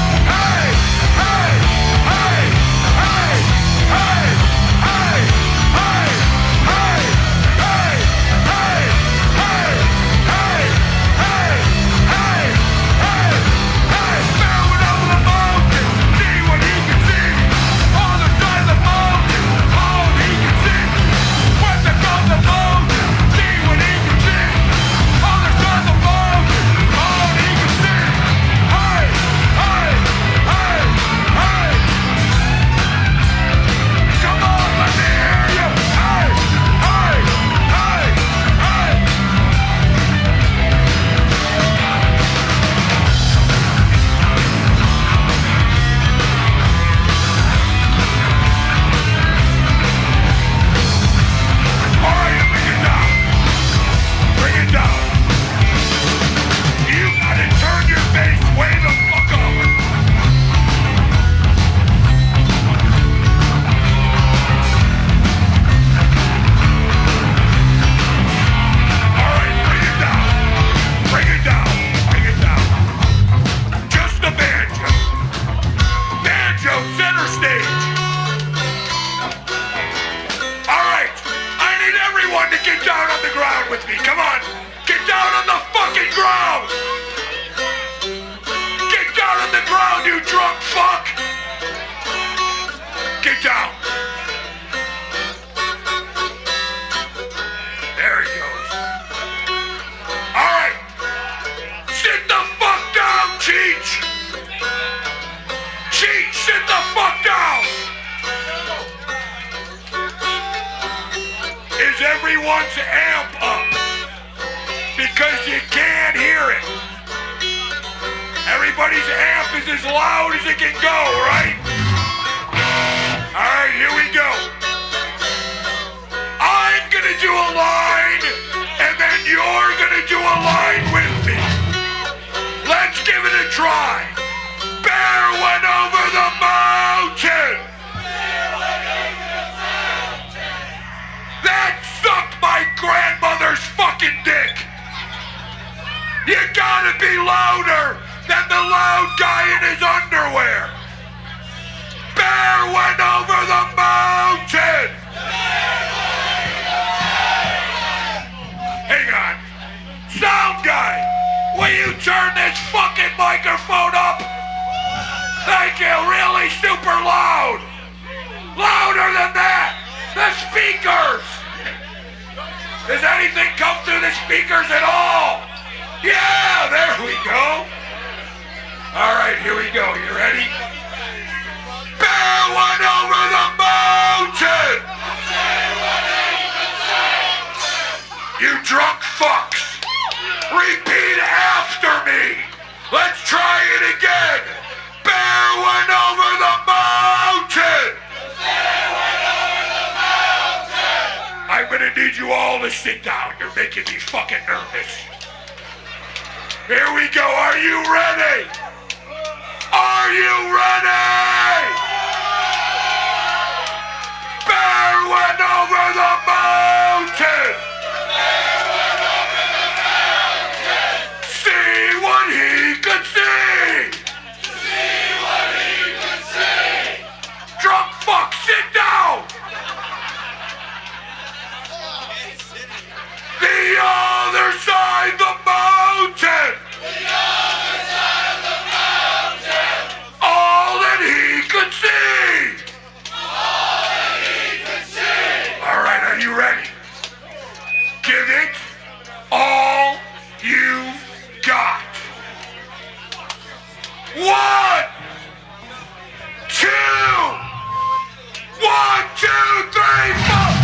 Hey! Hey! Hey! Everyone's amp up because you can't hear it. Everybody's amp is as loud as it can go, right? All right, here we go. I'm gonna do a line, and then you're gonna do a line with me. Let's give it a try. Bear went over the mountain. That sucked my grandmother's fucking dick. You gotta be louder than the loud guy in his underwear. Bear went over the mountain. Hang on. Sound guy, will you turn this fucking microphone up? Thank you, really super loud. Louder than that. The speakers! Does anything come through the speakers at all? Yeah, there we go. All right, here we go. You ready? Bear went over the mountain! You drunk fucks! Repeat after me! gonna need you all to sit down. You're making me fucking nervous. Here we go. Are you ready? Are you ready? Bear went over the mountain. See what he could see. Drunk fuck, sit down. The other side of the mountain. All that he could see. All right, are you ready? Give it all you got. 1, 2, 1, 2, 3, 4.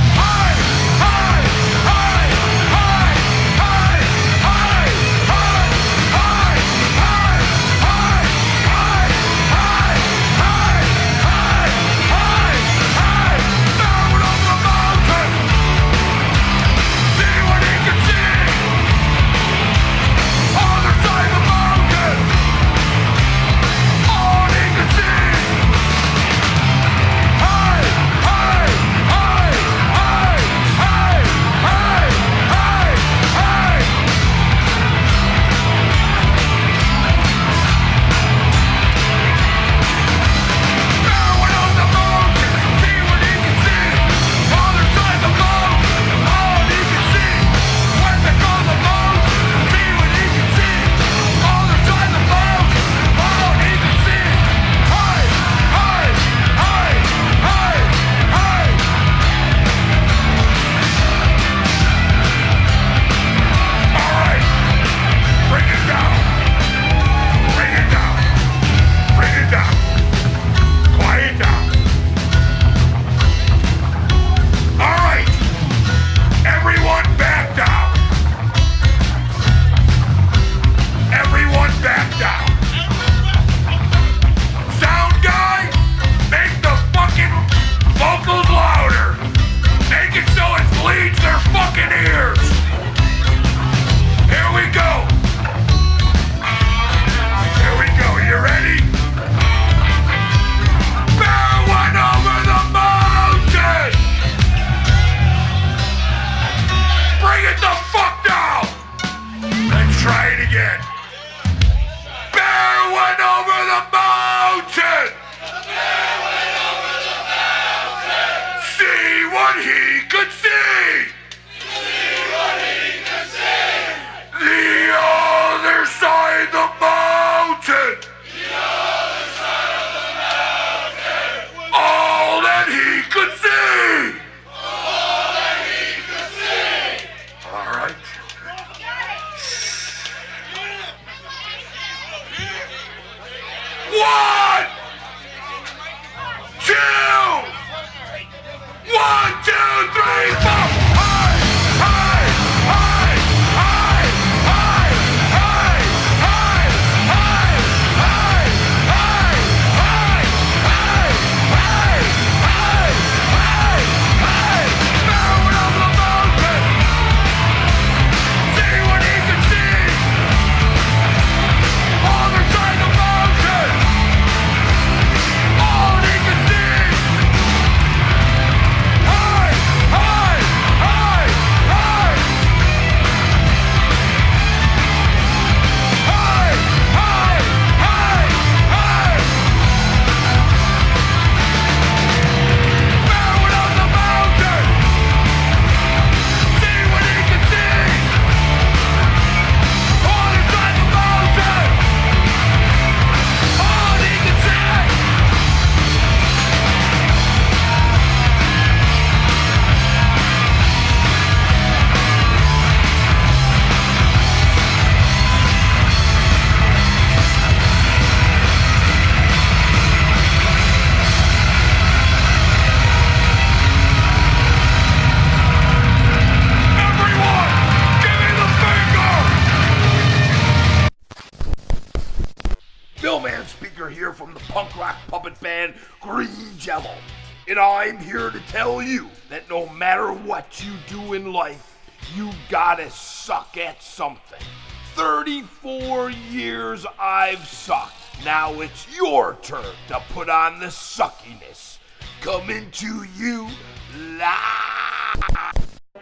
And I'm here to tell you that no matter what you do in life, you gotta suck at something. 34 years I've sucked. Now it's your turn to put on the suckiness. Coming to you live.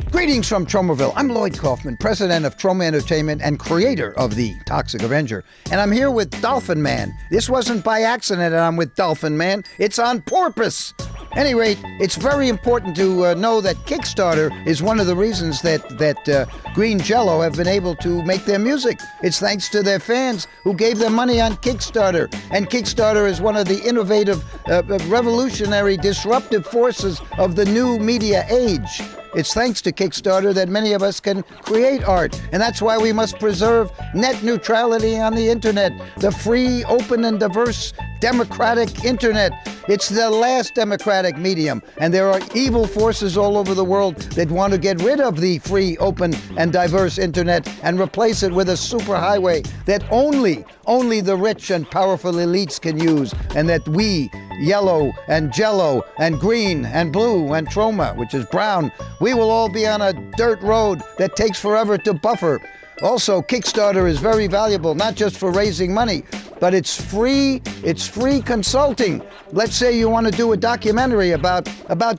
Greetings from Tromaville. I'm Lloyd Kaufman, president of Troma Entertainment and creator of the Toxic Avenger. And I'm here with Dolphin Man. This wasn't by accident that I'm with Dolphin Man. It's on purpose. Any rate, it's very important to know that Kickstarter is one of the reasons that Green Jello have been able to make their music. It's thanks to their fans who gave them money on Kickstarter. And Kickstarter is one of the innovative, revolutionary, disruptive forces of the new media age. It's thanks to Kickstarter that many of us can create art, and that's why we must preserve net neutrality on the internet, the free, open, and diverse democratic internet. It's the last democratic medium, and there are evil forces all over the world that want to get rid of the free, open, and diverse internet and replace it with a superhighway that only the rich and powerful elites can use, and that we, yellow and jello and green and blue and troma, which is brown, we will all be on a dirt road that takes forever to buffer. Also, Kickstarter is very valuable, not just for raising money, but it's free consulting. Let's say you want to do a documentary about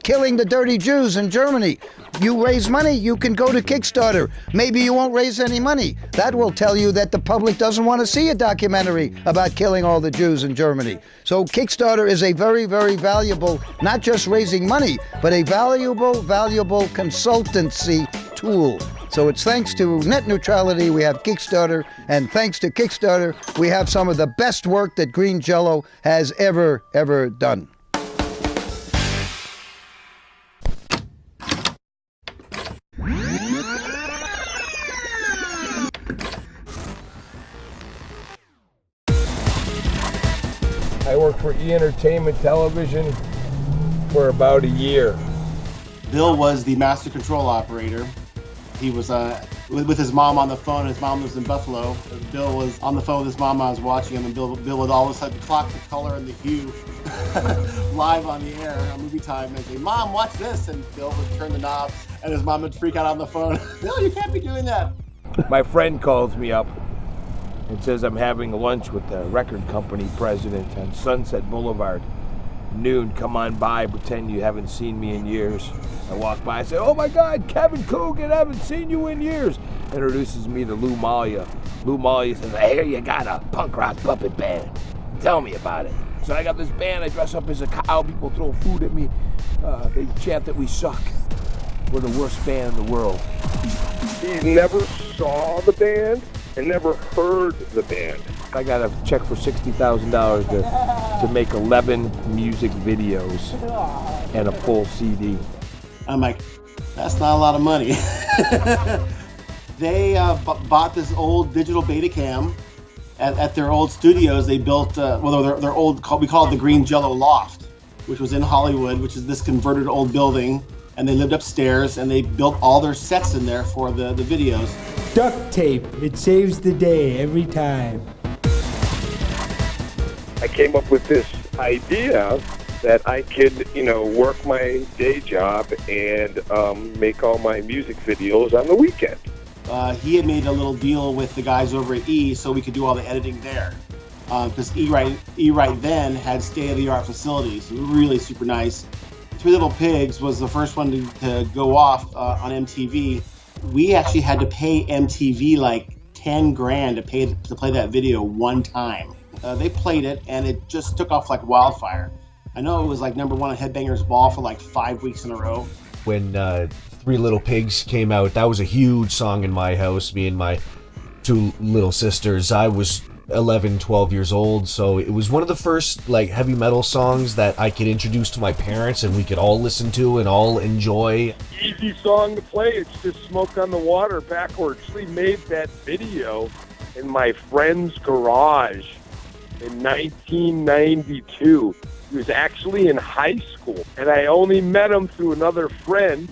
killing the dirty Jews in Germany. You raise money, you can go to Kickstarter. Maybe you won't raise any money. That will tell you that the public doesn't want to see a documentary about killing all the Jews in Germany. So Kickstarter is a very, very valuable, not just raising money, but a valuable consultancy tool. So it's thanks to net neutrality we have Kickstarter, and thanks to Kickstarter we have some of the best work that Green Jello has ever done. I worked for E-Entertainment Television for about a year. Bill was the master control operator. He was with his mom on the phone. His mom lives in Buffalo. Bill was on the phone with his mom. I was watching him, and Bill would always have the clock, the color, and the hue live on the air on movie time and say, "Mom, watch this," and Bill would turn the knob, and his mom would freak out on the phone. "Bill, you can't be doing that." My friend calls me up and says I'm having lunch with the record company president on Sunset Boulevard. Noon, come on by, pretend you haven't seen me in years. I walk by and say, "Oh my God, Kevin Coogan, I haven't seen you in years." Introduces me to Lou Malia. Lou Malia says, "I hear you got a punk rock puppet band. Tell me about it." So I got this band, I dress up as a cow, people throw food at me. They chant that we suck. We're the worst band in the world. He never saw the band and never heard the band. I got a check for $60,000 to make 11 music videos and a full CD. I'm like, that's not a lot of money. They bought this old digital Betacam at their old studios. They built, their old, we call it the Green Jello Loft, which was in Hollywood, which is this converted old building. And they lived upstairs, and they built all their sets in there for the videos. Duct tape, it saves the day every time. I came up with this idea that I could, work my day job and make all my music videos on the weekend. He had made a little deal with the guys over at E so we could do all the editing there. Because E right then had state-of-the-art facilities, really super nice. Three Little Pigs was the first one to go off on MTV. We actually had to pay MTV like 10 grand to play that video one time. They played it, and it just took off like wildfire. I know it was like #1 on Headbangers Ball for like 5 weeks in a row. When Three Little Pigs came out, that was a huge song in my house. Me and my two little sisters. I was 11, 12 years old, so it was one of the first like heavy metal songs that I could introduce to my parents and we could all listen to and all enjoy. Easy song to play. It's just Smoke on the Water backwards. We made that video in my friend's garage in 1992. He was actually in high school, and I only met him through another friend,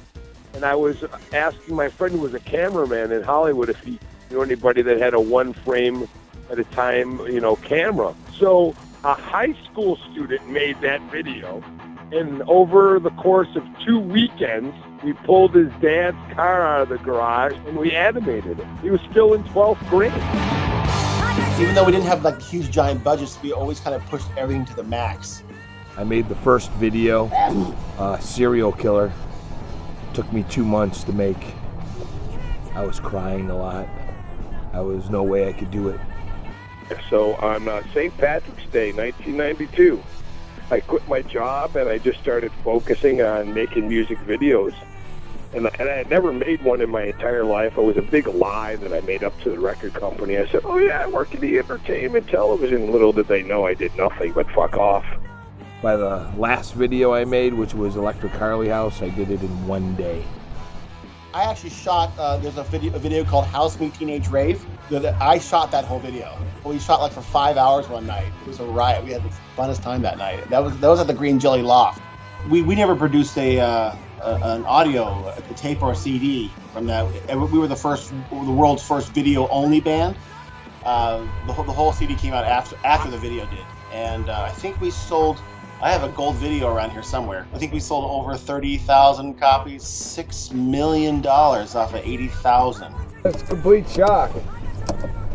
and I was asking my friend who was a cameraman in Hollywood if he knew anybody that had a one frame at a time, camera. So a high school student made that video, And over the course of 2 weekends, we pulled his dad's car out of the garage and we animated it. He was still in 12th grade. Even though we didn't have like huge giant budgets, we always kind of pushed everything to the max. I made the first video, Serial Killer. Took me 2 months to make. I was crying a lot. There was no way I could do it. So on St. Patrick's Day, 1992, I quit my job and I just started focusing on making music videos. And I had never made one in my entire life. It was a big lie that I made up to the record company. I said, oh yeah, I work in the entertainment television. Little did they know I did nothing but fuck off. By the last video I made, which was Electric Harley House, I did it in 1 day. I actually shot, there's a video called House Me Teenage Rave. I shot that whole video. We shot like for 5 hours one night. It was a riot. We had the funnest time that night. That was at the Green Jelly Loft. We never produced an audio, a tape or a CD from that. We were the world's first video only band. The whole CD came out after the video did. And I think we sold, I have a gold video around here somewhere. I think we sold over 30,000 copies, $6 million off of 80,000. That's a complete shock.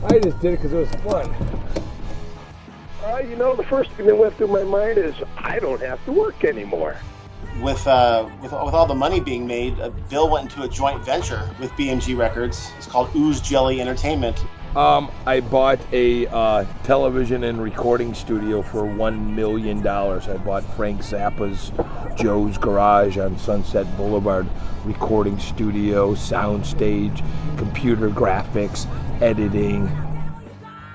I just did it because it was fun. You know, the first thing that went through my mind is I don't have to work anymore. With all the money being made, Bill went into a joint venture with BMG Records. It's called Ooze Jelly Entertainment. I bought a television and recording studio for $1 million. I bought Frank Zappa's Joe's Garage on Sunset Boulevard recording studio, sound stage, computer graphics, editing.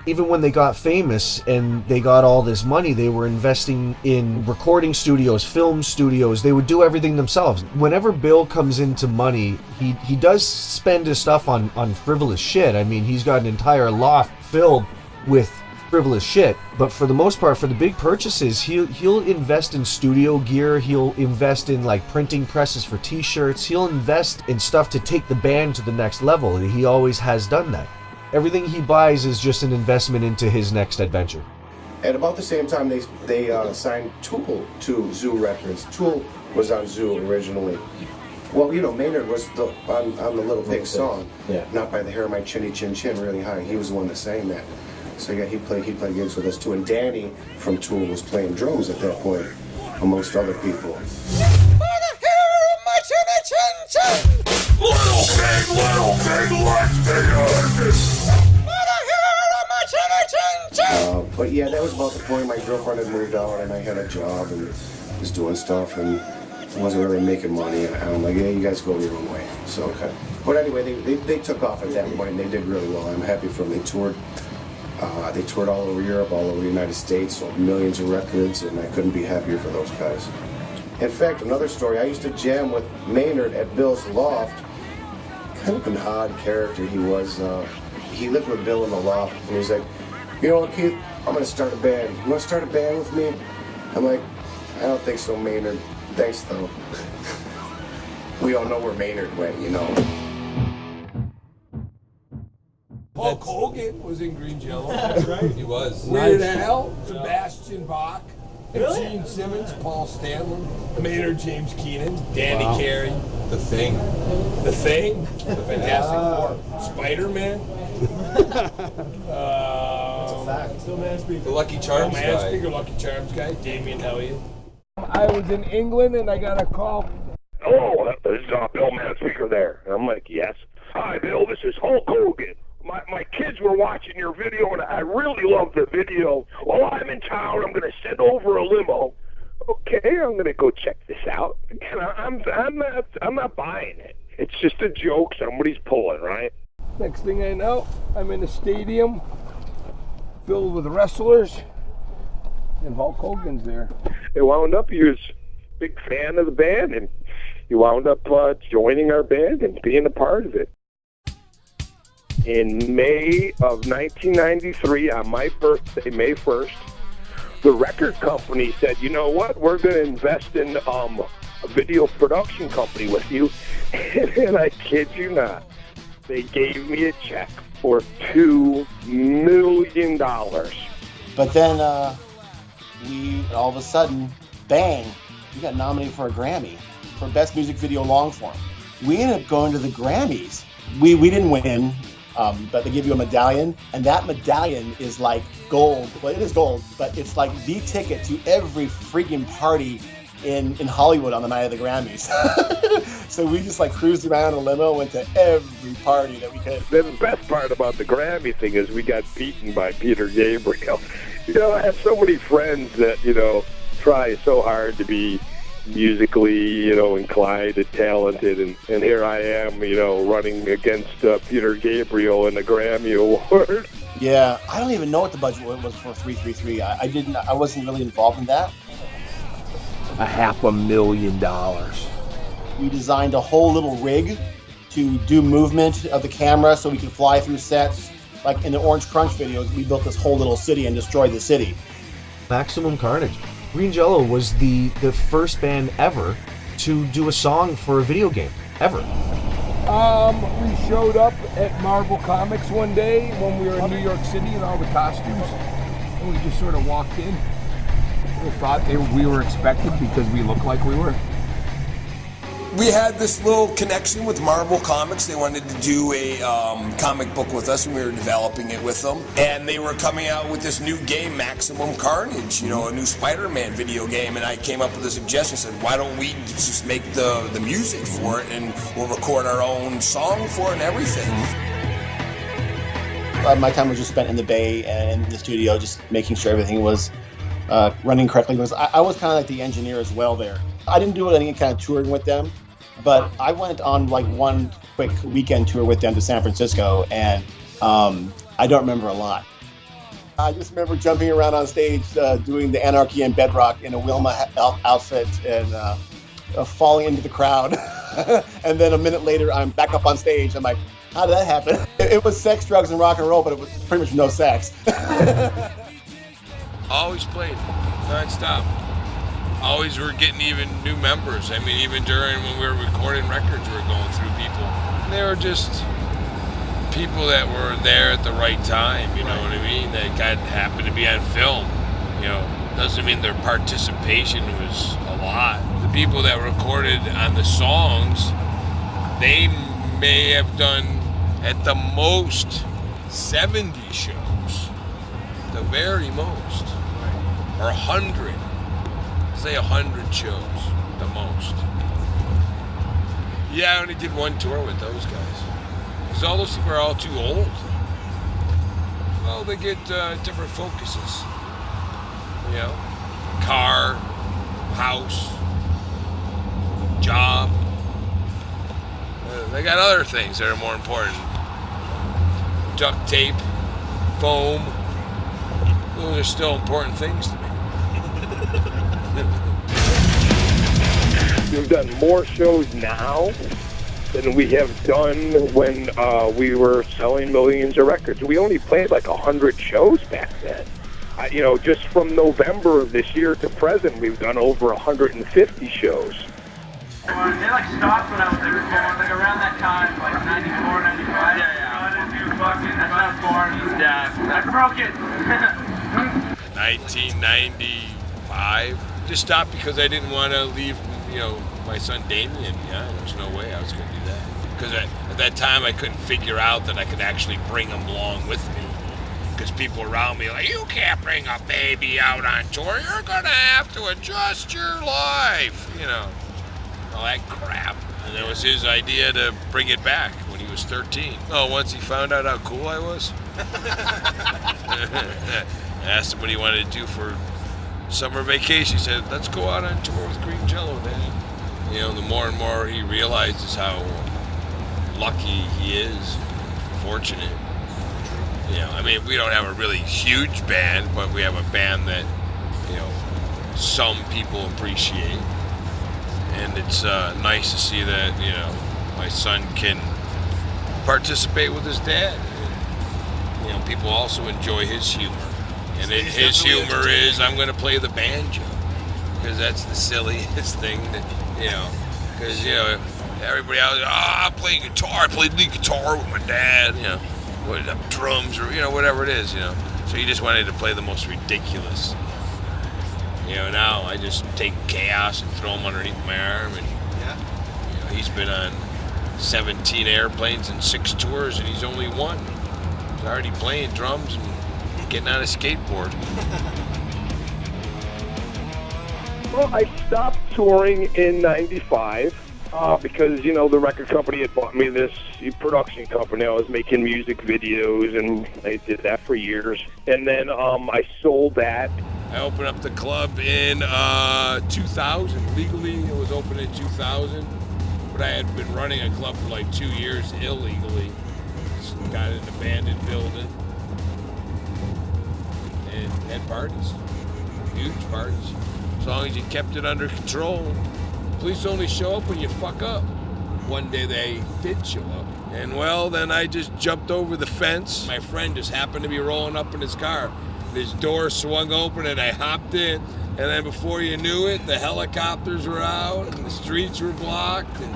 Even when they got famous and they got all this money, they were investing in recording studios, film studios. They would do everything themselves. Whenever Bill comes into money, he does spend his stuff on frivolous shit. I mean, he's got an entire loft filled with frivolous shit. But for the most part, for the big purchases, he'll invest in studio gear. He'll invest in like printing presses for t-shirts. He'll invest in stuff to take the band to the next level. He always has done that. Everything he buys is just an investment into his next adventure. At about the same time, they signed Tool to Zoo Records. Tool was on Zoo originally. Well, you know, Maynard was on the Little Pig song, Not by the Hair of My Chinny Chin Chin, really high. He was the one that sang that. So yeah, he played gigs with us too. And Danny from Tool was playing drums at that point, amongst other people. Little pig, let's be but yeah, that was about the point my girlfriend had moved out and I had a job and was doing stuff and wasn't really making money. And I'm like, yeah, you guys go your own way. So, okay. But anyway, they took off at that point and they did really well. I'm happy for them. They toured all over Europe, all over the United States, sold millions of records, and I couldn't be happier for those guys. In fact, another story, I used to jam with Maynard at Bill's loft. Kind of an odd character he was. He lived with Bill in the loft, and he's like, you know what, Keith, I'm going to start a band. You want to start a band with me? I'm like, I don't think so, Maynard. Thanks, though. We all know where Maynard went, you know. Hulk Hogan was in Green Jello. That's right. He was. Weird Al, Sebastian Bach, Gene Simmons, Paul Stanley, Maynard James Keenan, Danny Carey. The Thing. The Thing? The Fantastic Four. Spider-Man. That's a fact. Still Man Speaker. The Lucky Charms guy. Lucky Charms guy. Damien Elliott. I was in England and I got a call. Hello, this is Bill Manspeaker there. And I'm like, yes. Hi, Bill, this is Hulk Hogan. My kids were watching your video, and I really loved the video. Well, I'm in town. I'm going to send over a limo. Okay, I'm going to go check this out. And I'm not buying it. It's just a joke somebody's pulling, right? Next thing I know, I'm in a stadium filled with wrestlers, and Hulk Hogan's there. It wound up, he was a big fan of the band, and he wound up joining our band and being a part of it. In May of 1993, on my birthday, May 1st, the record company said, you know what, we're going to invest in a video production company with you. And I kid you not, they gave me a check for $2 million. But then we, all of a sudden, bang, we got nominated for a Grammy for Best Music Video Long Form. We ended up going to the Grammys. We didn't win, but they give you a medallion, and that medallion is like gold. Well, it is gold, but it's like the ticket to every freaking party in Hollywood on the night of the Grammys. So we just like cruised around in a limo, went to every party that we could. The best part about the Grammy thing is we got beaten by Peter Gabriel. You know, I have so many friends that, you know, try so hard to be musically, you know, inclined and talented, and here I am, you know, running against Peter Gabriel in the Grammy Award. Yeah, I don't even know what the budget was for 333. I wasn't really involved in that. $500,000. We designed a whole little rig to do movement of the camera so we could fly through sets. Like in the Orange Crunch videos, we built this whole little city and destroyed the city. Maximum Carnage. Green Jello was the first band ever to do a song for a video game, ever. We showed up at Marvel Comics one day when we were in New York City in all the costumes, and we just sort of walked in. We thought we were expected because we looked like we were. We had this little connection with Marvel Comics. They wanted to do a comic book with us, and we were developing it with them. And they were coming out with this new game, Maximum Carnage, you know, a new Spider-Man video game. And I came up with a suggestion, said, why don't we just make the music for it, and we'll record our own song for it and everything. My time was just spent in the Bay and in the studio, just making sure everything was running correctly. I was kind of like the engineer as well there. I didn't do any kind of touring with them, but I went on like one quick weekend tour with them to San Francisco, and I don't remember a lot. I just remember jumping around on stage doing the Anarchy and Bedrock in a Wilma outfit and falling into the crowd. And then a minute later, I'm back up on stage. I'm like, how did that happen? It was sex, drugs, and rock and roll, but it was pretty much no sex. Always played, non-stop. Always were getting even new members. I mean, even during when we were recording records, we were going through people. They were just people that were there at the right time, you know what I mean? That happened to be on film. You know, doesn't mean their participation was a lot. The people that recorded on the songs, they may have done at the most 70 shows, the very most, or 100. Say 100 shows, the most. Yeah, I only did one tour with those guys. Because all those people are all too old. Well, they get different focuses. You know, car, house, job. They got other things that are more important. Duct tape, foam. Those are still important things to me. We've done more shows now than we have done when we were selling millions of records. We only played like 100 shows back then. You know, just from November of this year to present, we've done over 150 shows. They like stopped when I was there, like around that time, like 94, 95. That's not born. Yeah, I broke it. 1995. Just stopped because I didn't want to leave, you know, my son Damien. Yeah, there's no way I was going to do that. Because at that time I couldn't figure out that I could actually bring him along with me. Because people around me like, you can't bring a baby out on tour. You're going to have to adjust your life. You know, all that crap. And it was his idea to bring it back when he was 13. Oh, once he found out how cool I was. I asked him what he wanted to do for summer vacation. He said, let's go out on tour with Green Jello, Dad. You know, the more and more he realizes how lucky he is, fortunate. You know, I mean, we don't have a really huge band, but we have a band that, you know, some people appreciate. And it's nice to see that, you know, my son can participate with his dad. And, you know, people also enjoy his humor. And his humor is, I'm going to play the banjo. Because that's the silliest thing that, you know, because, you know, everybody else, I play guitar. I played lead guitar with my dad, you know, with drums or, you know, whatever it is, you know. So he just wanted to play the most ridiculous, You know, now I just take Chaos and throw him underneath my arm, and you know, he's been on 17 airplanes and 6 tours, and he's only one. He's already playing drums and getting on a skateboard. Well, I stopped touring in '95 because, you know, the record company had bought me this production company. I was making music videos, and I did that for years. And then I sold that. I opened up the club in 2000. Legally, it was open in 2000. But I had been running a club for like 2 years illegally. Just got an abandoned building and had parties. Huge parties. As long as you kept it under control. Police only show up when you fuck up. One day they did show up. And well, then I just jumped over the fence. My friend just happened to be rolling up in his car. His door swung open and I hopped in. And then before you knew it, the helicopters were out and the streets were blocked. And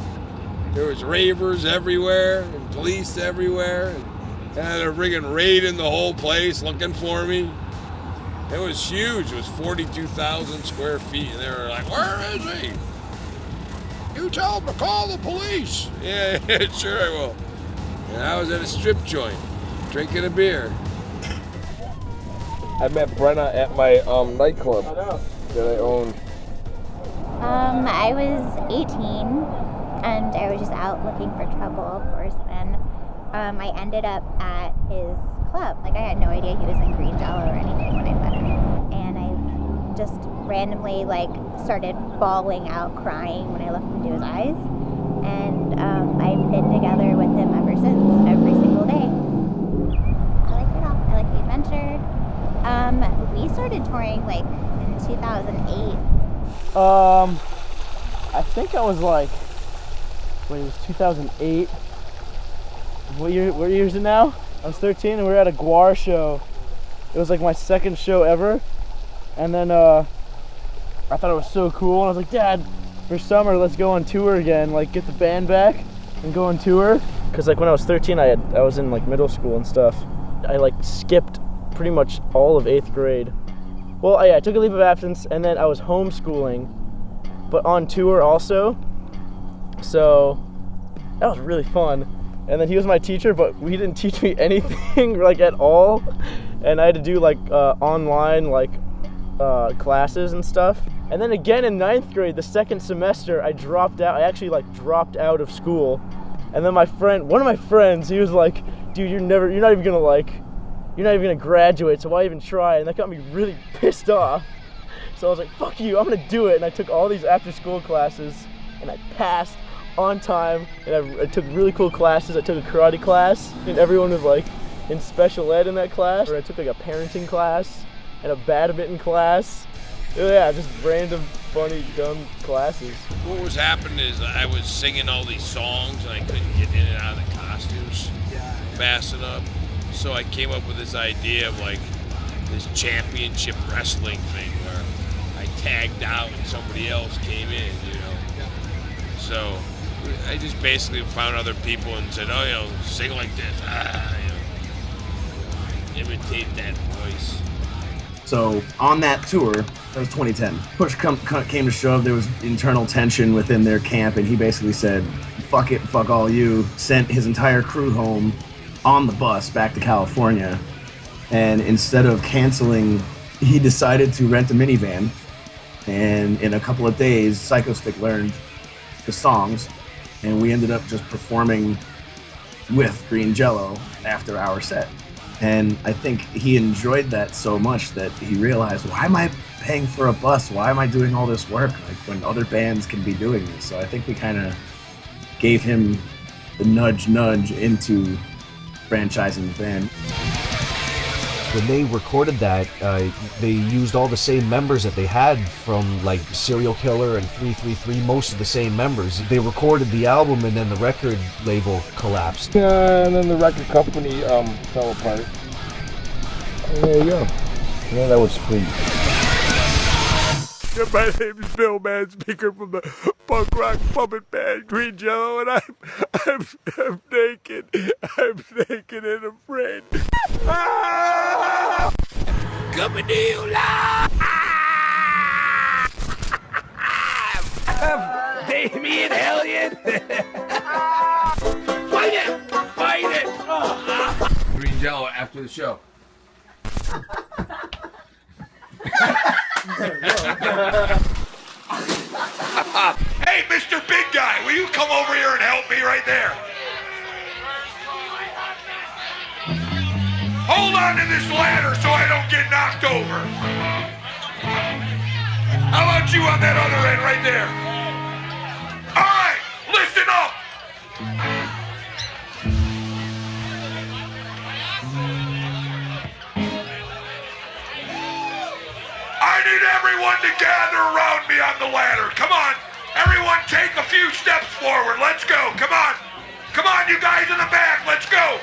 there was ravers everywhere and police everywhere. And they're friggin' raiding the whole place looking for me. It was huge. It was 42,000 square feet. And they were like, "Where is he? You tell him to call the police." Yeah, sure I will. And I was at a strip joint, drinking a beer. I met Brenna at my nightclub that I owned. I was 18, and I was just out looking for trouble, of course, and I ended up at his club. Like, I had no idea he was in Green Jello or anything when I met him. And I just randomly, like, started bawling out, crying when I looked into his eyes. And I've been together with him ever since, every single day. I like it all. I like the adventure. We started touring, like, in 2008. I think I was like, wait, it was 2008. What year is it now? I was 13 and we were at a Guar show. It was like my second show ever. And then I thought it was so cool. And I was like, "Dad, for summer, let's go on tour again. Like, get the band back and go on tour." Cause like when I was 13, I was in like middle school and stuff. I like skipped pretty much all of 8th grade. Well, I took a leave of absence and then I was homeschooling, but on tour also. So that was really fun. And then he was my teacher, but he didn't teach me anything like at all. And I had to do like online like classes and stuff. And then again in 9th grade, the second semester, I dropped out. I actually like dropped out of school. And then one of my friends, he was like, "Dude, you're not even gonna graduate, so why even try?" And that got me really pissed off. So I was like, "Fuck you, I'm gonna do it." And I took all these after school classes and I passed on time, and I took really cool classes. I took a karate class, and everyone was like in special ed in that class. Or I took like a parenting class and a badminton class. Yeah, just random, funny, dumb classes. What was happening is I was singing all these songs and I couldn't get in and out of the costumes fast enough. So I came up with this idea of like this championship wrestling thing where I tagged out and somebody else came in, you know. So I just basically found other people and said, "Oh, you know, sing like this, you know, imitate that voice." So on that tour, that was 2010. Push came to shove, there was internal tension within their camp, and he basically said, "Fuck it, fuck all you." Sent his entire crew home on the bus back to California, and instead of canceling, he decided to rent a minivan. And in a couple of days, Psycho Stick learned the songs, and we ended up just performing with Green Jello after our set. And I think he enjoyed that so much that he realized, why am I paying for a bus? Why am I doing all this work like when other bands can be doing this? So I think we kind of gave him the nudge into franchising the band. When they recorded that, they used all the same members that they had from like Serial Killer and 333, most of the same members. They recorded the album and then the record label collapsed. And then the record company fell apart. And there you go. Yeah, that was sweet. My name is Bill Manspeaker from the punk rock puppet band Green Jello, and I'm naked. I'm naked and afraid. Coming to you live! it! Fight it! Fight it! Green Jello after the show. Hey, Mr. Big Guy, will you come over here and help me right there? Hold on to this ladder so I don't get knocked over. How about you on that other end right there? All right, listen up. I need everyone to gather around me on the ladder. Come on. Everyone take a few steps forward. Let's go. Come on. Come on, you guys in the back. Let's go.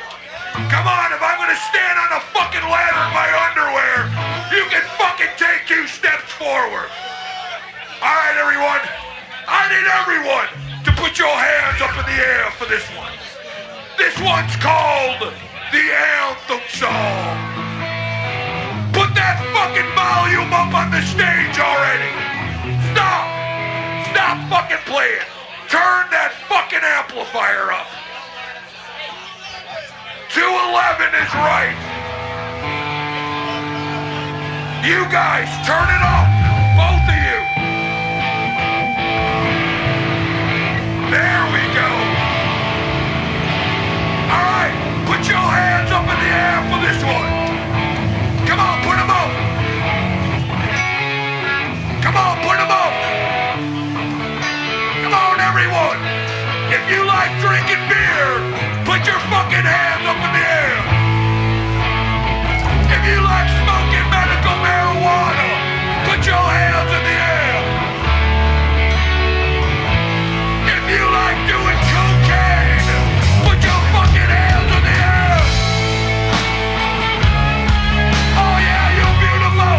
Come on. If I'm going to stand on the fucking ladder in my underwear, you can fucking take 2 steps forward. All right, everyone. I need everyone to put your hands up in the air for this one. This one's called the Anthem Song. Put that fucking volume up on the stage already. Stop. Stop fucking playing. Turn that fucking amplifier up. 211 is right. You guys, turn it up. Both of you. There we go. All right, put your hands up in the air for this one. Come on, put them up. Come on, put them up. Come on, everyone. If you like drinking beer, put your fucking hands up in the air. If you like smoking medical marijuana, put your hands in the air. If you like doing cocaine, put your fucking hands in the air. Oh yeah, you're beautiful.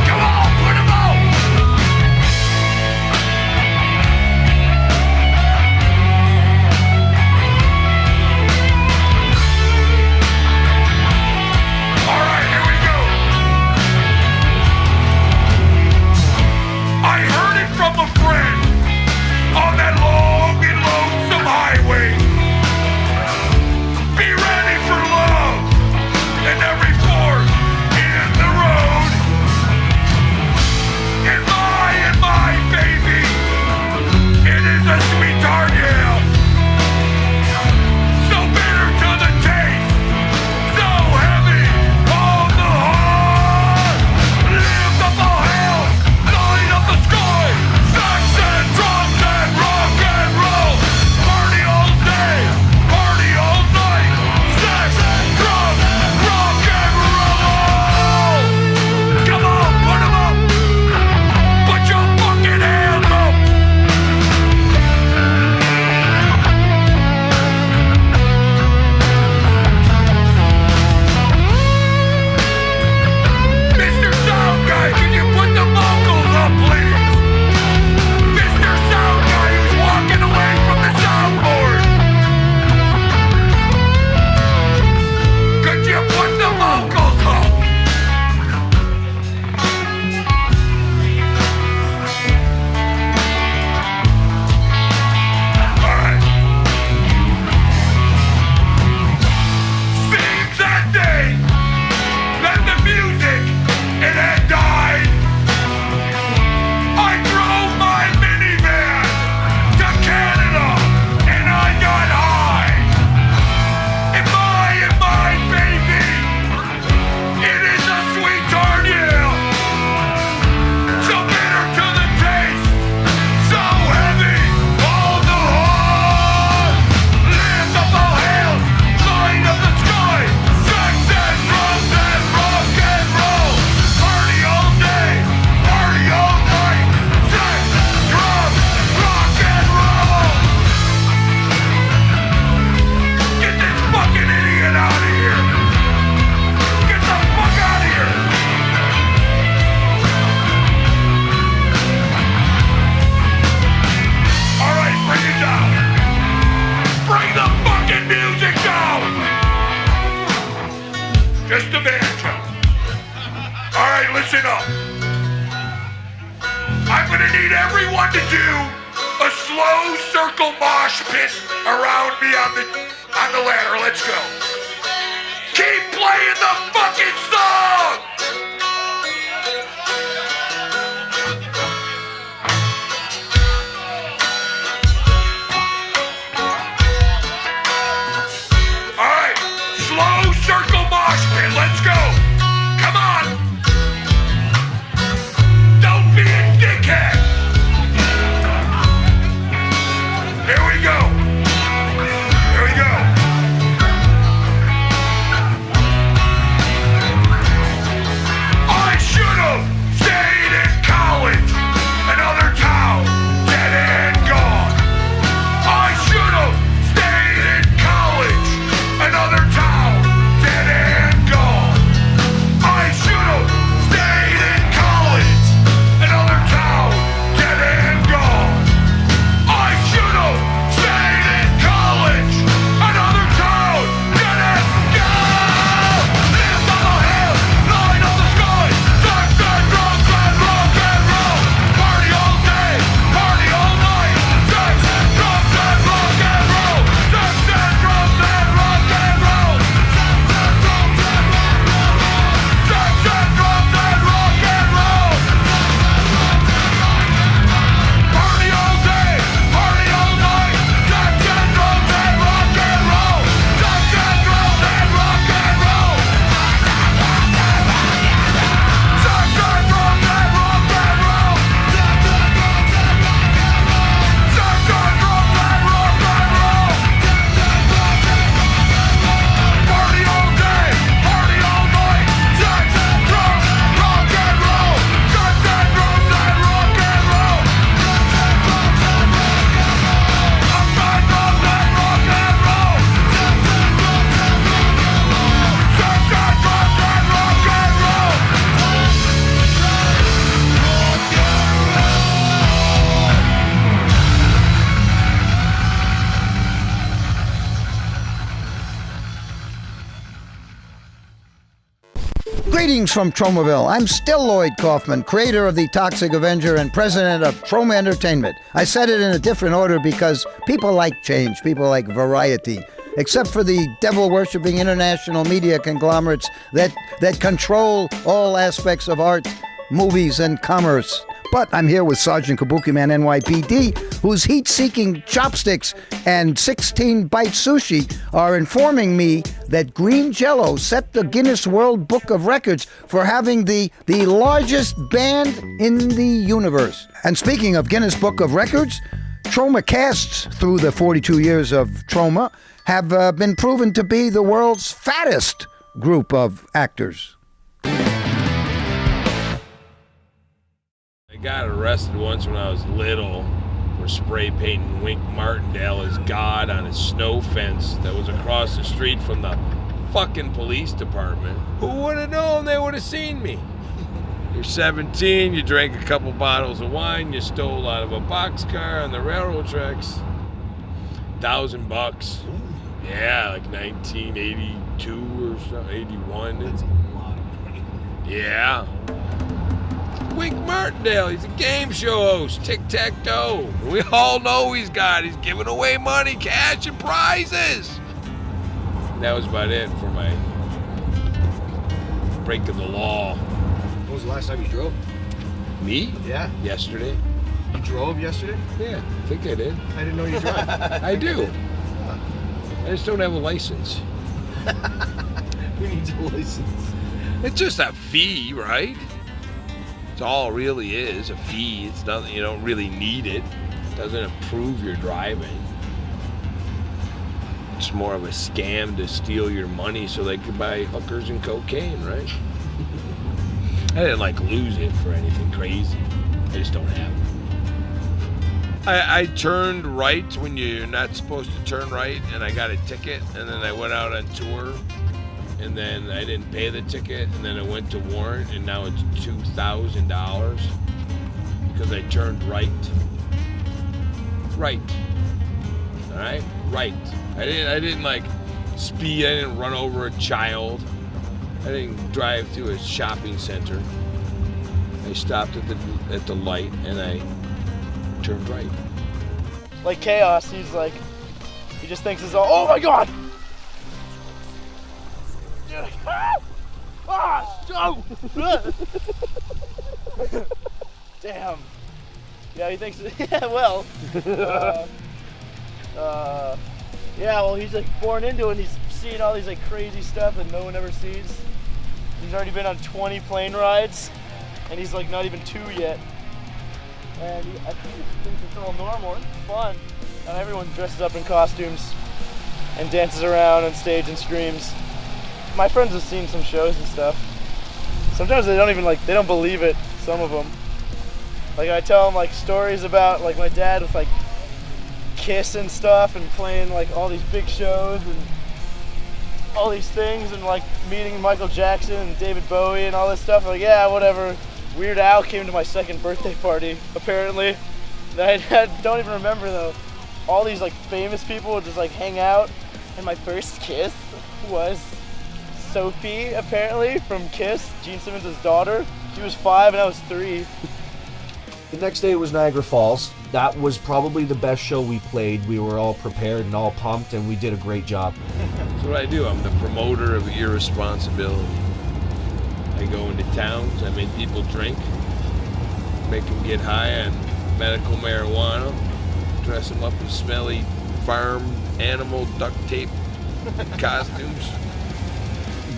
Come on, put them out. right, listen up. I'm gonna need everyone to do a slow circle mosh pit around me on the ladder. Let's go. Keep playing the fucking song! Alright, slow circle mosh pit, let's go! Come on! Don't be a dickhead! Here we go! Here we go! I should have stayed in college, another town, dead and gone. I should have stayed in college, another town, dead and gone. I should have stayed in college, another town, dead and gone. I should have stayed in college, another town, dead and gone. Live on the hill, line of the sky, sex and drugs and rock and roll. Party all day, party all night, sex and drugs and rock and roll. Sex and drugs and rock and roll. Sex and drugs and rock and roll. Party all day, party all night, sex and drugs and rock and roll. Sex and drugs and rock and roll. Sex and drugs and rock and roll. Sex and drugs and rock and roll. Party all day, party all night, sex and drugs, rock and roll. Sex and drugs and rock and roll. Sex and drugs and rock and roll. Sex and drugs and rock and roll. Greetings from Tromaville. I'm still Lloyd Kaufman, creator of the Toxic Avenger and president of Troma Entertainment. I said it in a different order because people like change, people like variety, except for the devil-worshipping international media conglomerates that control all aspects of art, movies, and commerce. But I'm here with Sergeant Kabuki Man NYPD, whose heat-seeking chopsticks and 16-bite sushi are informing me that Green Jello set the Guinness World Book of Records for having the largest band in the universe. And speaking of Guinness Book of Records, Troma casts through the 42 years of Troma have been proven to be the world's fattest group of actors. I got arrested once when I was little for spray painting Wink Martindale as God on a snow fence that was across the street from the fucking police department. Who would have known they would have seen me? You're 17, you drank a couple bottles of wine, you stole out of a boxcar on the railroad tracks. $1,000. Yeah, like 1982 or something, 81. That's a lot of money. Yeah. Wink Martindale, he's a game show host, tic-tac-toe. We all know he's giving away money, cash, and prizes. And that was about it for my break of the law. When was the last time you drove? Me? Yeah. Yesterday. You drove yesterday? Yeah, I think I did. I didn't know you drive. I do. I just don't have a license. Who needs a license? It's just a fee, right? It's all it really is, a fee. It's nothing, you don't really need it. It doesn't improve your driving. It's more of a scam to steal your money so they could buy hookers and cocaine, right? I didn't lose it for anything crazy. I just don't have it. I turned right when you're not supposed to turn right, and I got a ticket, and then I went out on tour, and then I didn't pay the ticket, and then I went to warrant, and now it's $2,000 because I turned right. Right. All right? Right. I didn't speed. I didn't run over a child. I didn't drive through a shopping center. I stopped at the light and I turned right. Like chaos, he's like, he just thinks it's all, oh my God! Damn. Yeah, he thinks, yeah, well. Yeah, well, he's like born into it and he's seeing all these like crazy stuff that no one ever sees. He's already been on 20 plane rides and he's like not even 2 yet. And I think he thinks it's all normal and fun. And everyone dresses up in costumes and dances around on stage and screams. My friends have seen some shows and stuff. Sometimes they don't even they don't believe it, some of them. Like I tell them like stories about like my dad with like Kiss and stuff and playing like all these big shows and all these things and like meeting Michael Jackson and David Bowie and all this stuff. Like, yeah, whatever. Weird Al came to my second birthday party, apparently. That I don't even remember though. All these like famous people would just like hang out. And my first kiss was Sophie, apparently, from Kiss, Gene Simmons' daughter. She was 5 and I was 3. The next day was Niagara Falls. That was probably the best show we played. We were all prepared and all pumped, and we did a great job. That's what I do. I'm the promoter of irresponsibility. I go into towns, I make people drink, make them get high on medical marijuana, dress them up in smelly farm animal duct tape costumes.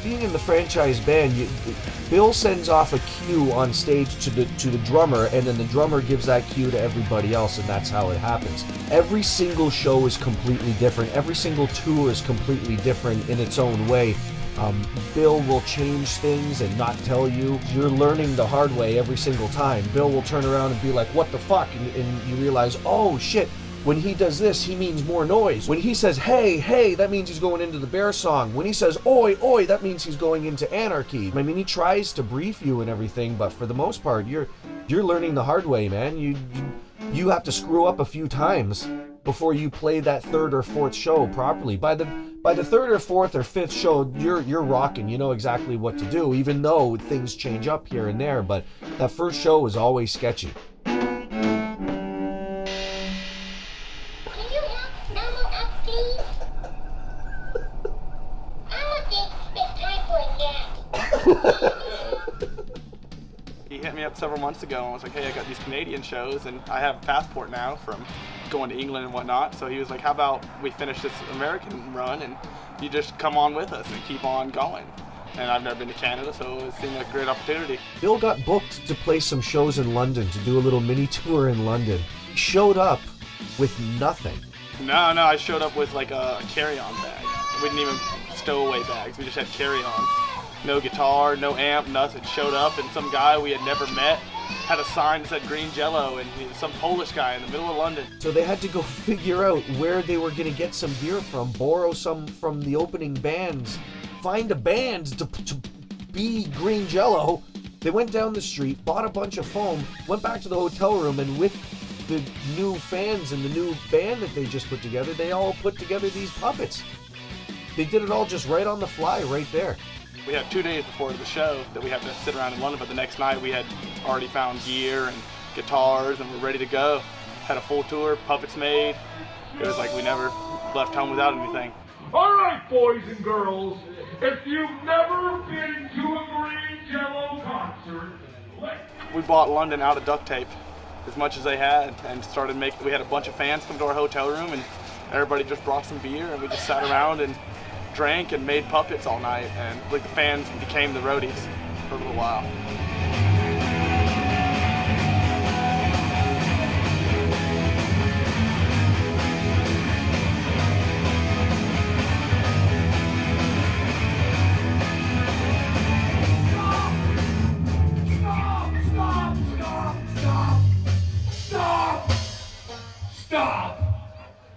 Being in the franchise band, Bill sends off a cue on stage to the drummer, and then the drummer gives that cue to everybody else, and that's how it happens. Every single show is completely different. Every single tour is completely different in its own way. Bill will change things and not tell you. You're learning the hard way every single time. Bill will turn around and be like, what the fuck? And you realize, oh shit. When he does this, he means more noise. When he says, hey, hey, that means he's going into the Bear song. When he says, oi, oi, that means he's going into Anarchy. I mean, he tries to brief you and everything, but for the most part, you're learning the hard way, man. You have to screw up a few times before you play that 3rd or 4th show properly. By the 3rd or 4th or 5th show, you're rocking. You know exactly what to do, even though things change up here and there. But that first show is always sketchy. He hit me up several months ago and was like, hey, I got these Canadian shows and I have a passport now from going to England and whatnot. So he was like, how about we finish this American run and you just come on with us and keep on going. And I've never been to Canada, so it seemed like a great opportunity. Bill got booked to play some shows in London, to do a little mini tour in London. He showed up with nothing. No, I showed up with like a carry-on bag. We didn't even stow away bags, we just had carry-ons. No guitar, no amp, nothing. Showed up and some guy we had never met had a sign that said green Jello and he was some Polish guy in the middle of London. So they had to go figure out where they were going to get some beer from, borrow some from the opening bands, find a band to be green Jello. They went down the street, bought a bunch of foam, went back to the hotel room, and with the new fans and the new band that they just put together, they all put together these puppets. They did it all just right on the fly, right there. We had 2 days before the show that we had to sit around in London, but the next night we had already found gear and guitars and we're ready to go. Had a full tour, puppets made. It was like we never left home without anything. All right, boys and girls, if you've never been to a Green Jello concert, We bought London out of duct tape as much as they had and started making, we had a bunch of fans come to our hotel room and everybody just brought some beer and we just sat around and drank and made puppets all night, and like the fans became the roadies for a little while. Stop!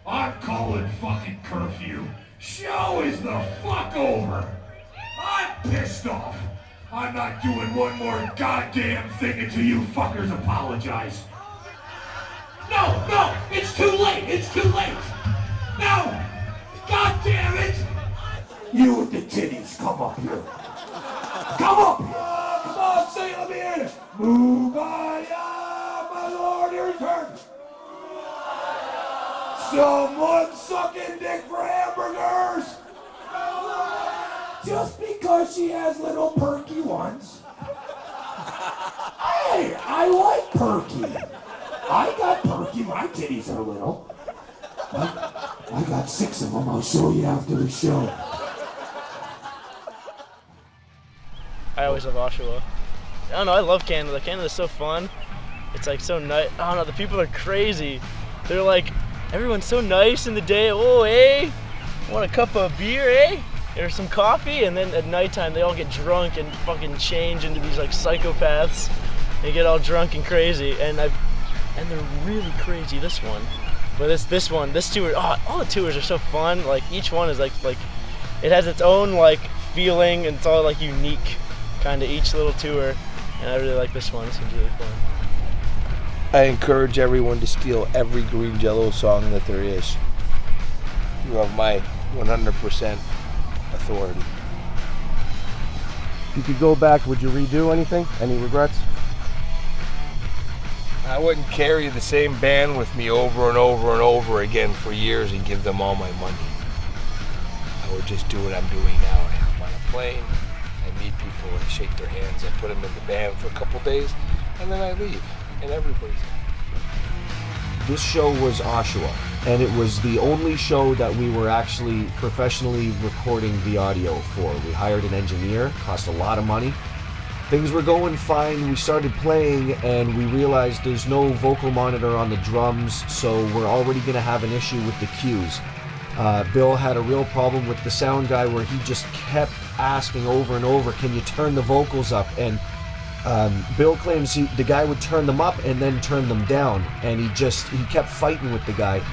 I'm calling fucking curfew. Show is the fuck over. I'm pissed off. I'm not doing one more goddamn thing until you fuckers apologize. No, it's too late. It's too late. No, god damn it. You with the titties, come up here. Come up here. Come on, say it let me in. Mubaya, my lord, here's her. Someone sucking dick for hamburgers. Just because she has little perky ones. Hey, I like perky. I got perky, my titties are little. I got 6 of them, I'll show you after the show. I always love Oshawa. I don't know, I love Canada. Canada's so fun. It's like so nice. I don't know, the people are crazy. They're like, everyone's so nice in the day. Oh, hey, want a cup of beer, eh? Or some coffee? And then at nighttime, they all get drunk and fucking change into these like psychopaths. They get all drunk and crazy. And they're really crazy, this one. But this tour, all the tours are so fun. Like each one is like it has its own like feeling, and it's all like unique, kind of each little tour. And I really like this one. This one's really fun. I encourage everyone to steal every Green Jello song that there is. You have my 100% authority. If you could go back, would you redo anything? Any regrets? I wouldn't carry the same band with me over and over and over again for years and give them all my money. I would just do what I'm doing now. I hop on a plane, I meet people, I shake their hands, I put them in the band for a couple days, and then I leave, and everybody's happy. This show was Oshawa, and it was the only show that we were actually professionally recording the audio for. We hired an engineer, cost a lot of money. Things were going fine. We started playing and we realized there's no vocal monitor on the drums, so we're already going to have an issue with the cues. Bill had a real problem with the sound guy where he just kept asking over and over, can you turn the vocals up? And Bill claims the guy would turn them up and then turn them down, and he kept fighting with the guy.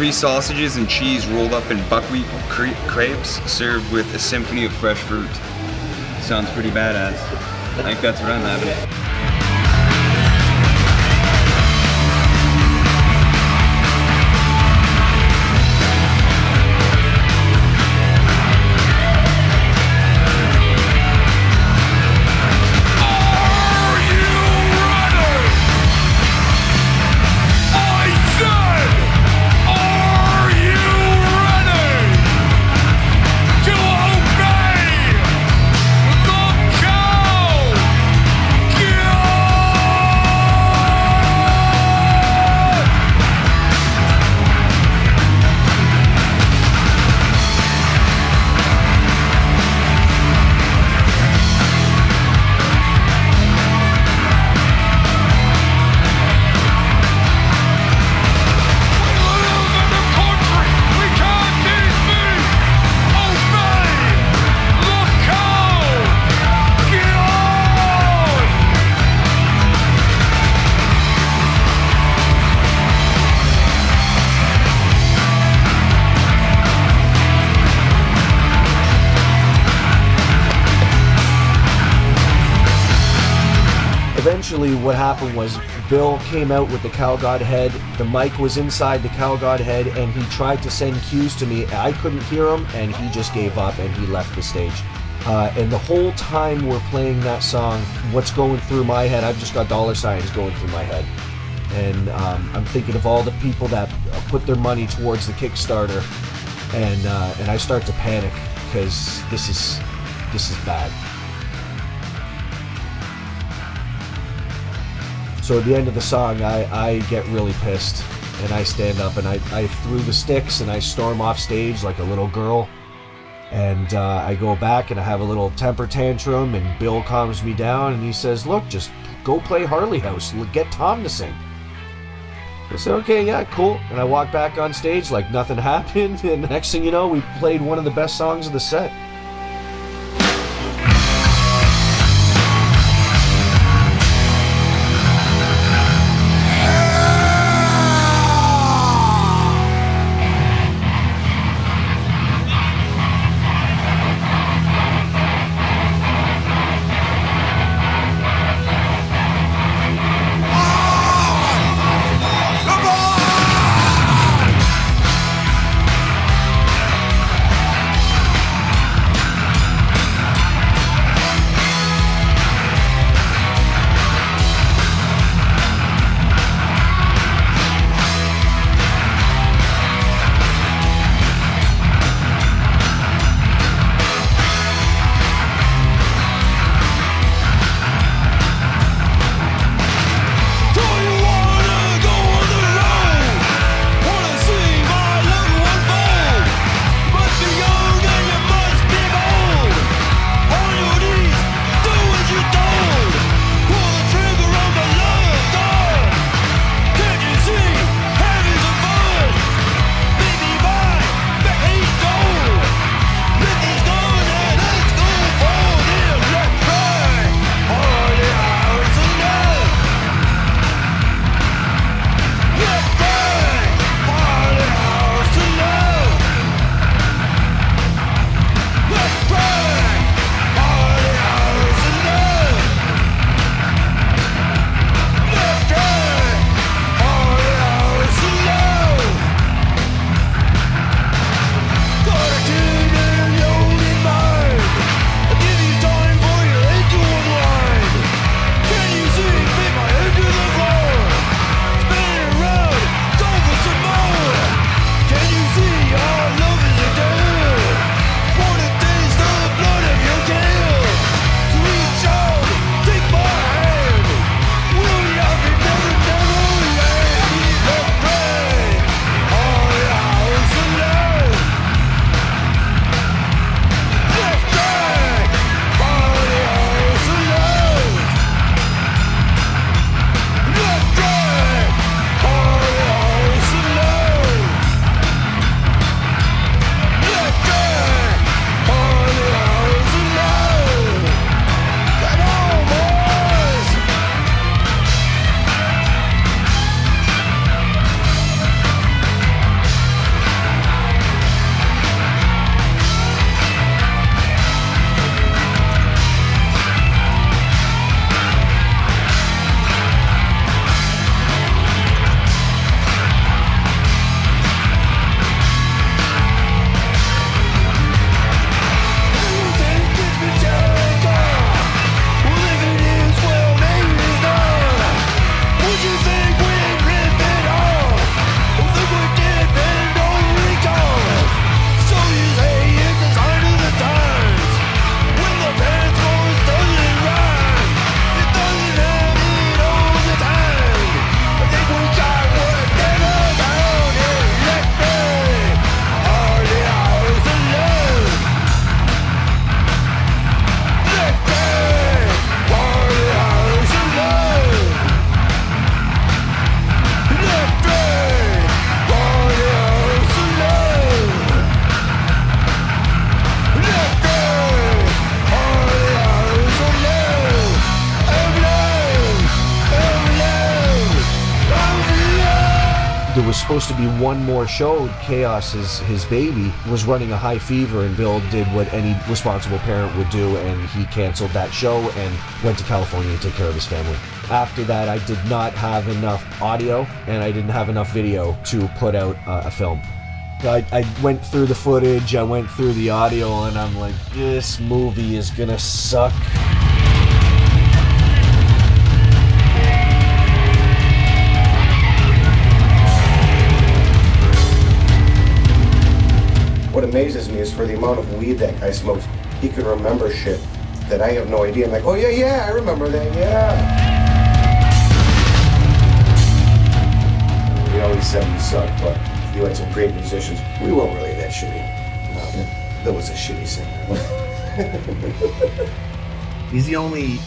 Sausages and cheese rolled up in buckwheat crepes served with a symphony of fresh fruit. Sounds pretty badass. I think that's what I'm having. Eventually what happened was Bill came out with the Cow God head, the mic was inside the Cow God head, and he tried to send cues to me. I couldn't hear him, and he just gave up and he left the stage. And the whole time we're playing that song, what's going through my head, I've just got dollar signs going through my head. And I'm thinking of all the people that put their money towards the Kickstarter, and I start to panic because this is bad. So at the end of the song, I get really pissed, and I stand up and I threw the sticks and I storm off stage like a little girl. And I go back and I have a little temper tantrum, and Bill calms me down and he says, look, just go play Harley House, get Tom to sing. I said, okay, yeah, cool. And I walk back on stage like nothing happened, and the next thing you know, we played one of the best songs of the set. there was supposed to be one more show. Chaos, his baby, was running a high fever, and Bill did what any responsible parent would do, and he canceled that show and went to California to take care of his family. After that, I did not have enough audio, and I didn't have enough video to put out a film. I went through the footage, I went through the audio, and I'm like, this movie is gonna suck. What amazes me is for the amount of weed that guy smokes, he can remember shit that I have no idea. I'm like, oh yeah, I remember that, yeah. We always said we sucked, but you had some great musicians. We weren't really that shitty. No, that was a shitty singer. He's the only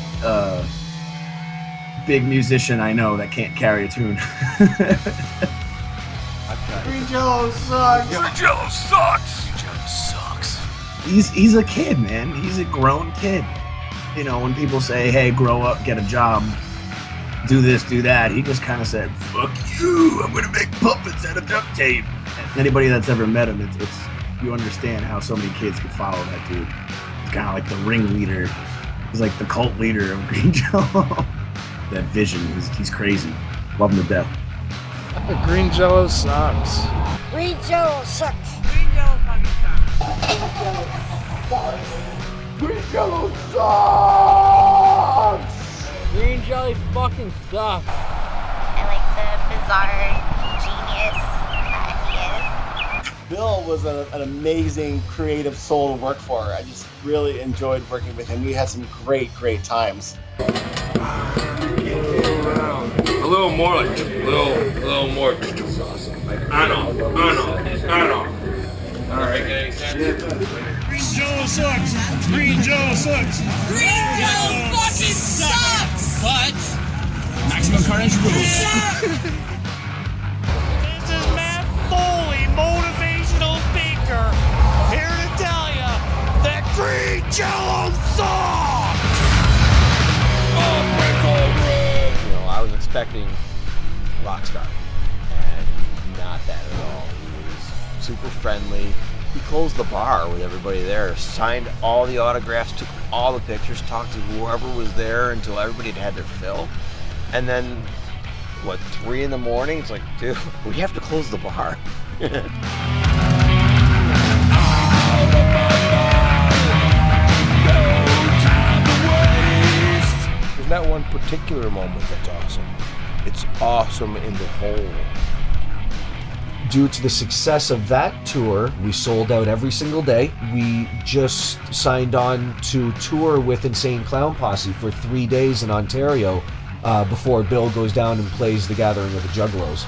big musician I know that can't carry a tune. Green Jello sucks. Green Jello sucks. Green Jello sucks. He's a kid, man. He's a grown kid. You know, when people say, hey, grow up, get a job, do this, do that, he just kind of said, fuck you, I'm gonna make puppets out of duct tape. Anybody that's ever met him, it's you understand how so many kids could follow that dude. He's kind of like the ringleader. He's like the cult leader of Green Jello. That vision, he's crazy. Love him to death. Green Jello sucks. Green Jello sucks. Green Jello fucking sucks. Green Jello sucks. Green Jelly fucking sucks. I like the bizarre genius that he is. Bill was an amazing creative soul to work for. I just really enjoyed working with him. We had some great times. A little more like, a little more. Like, I know. All right, guys. Green Jello sucks. Green Jello sucks. Green Jello fucking sucks. But Maximum Carnage rules. This is Matt Foley, motivational speaker, here to tell you that Green Jello sucks. You know, I was expecting Rockstar, and he's not that at all. He was super friendly. He closed the bar with everybody there, signed all the autographs, took all the pictures, talked to whoever was there until everybody had their fill. And then, 3 in the morning? It's like, dude, we have to close the bar. There's not one particular moment that's awesome. It's awesome in the whole. Due to the success of that tour, we sold out every single day. We just signed on to tour with Insane Clown Posse for 3 days in Ontario before Bill goes down and plays The Gathering of the Juggalos.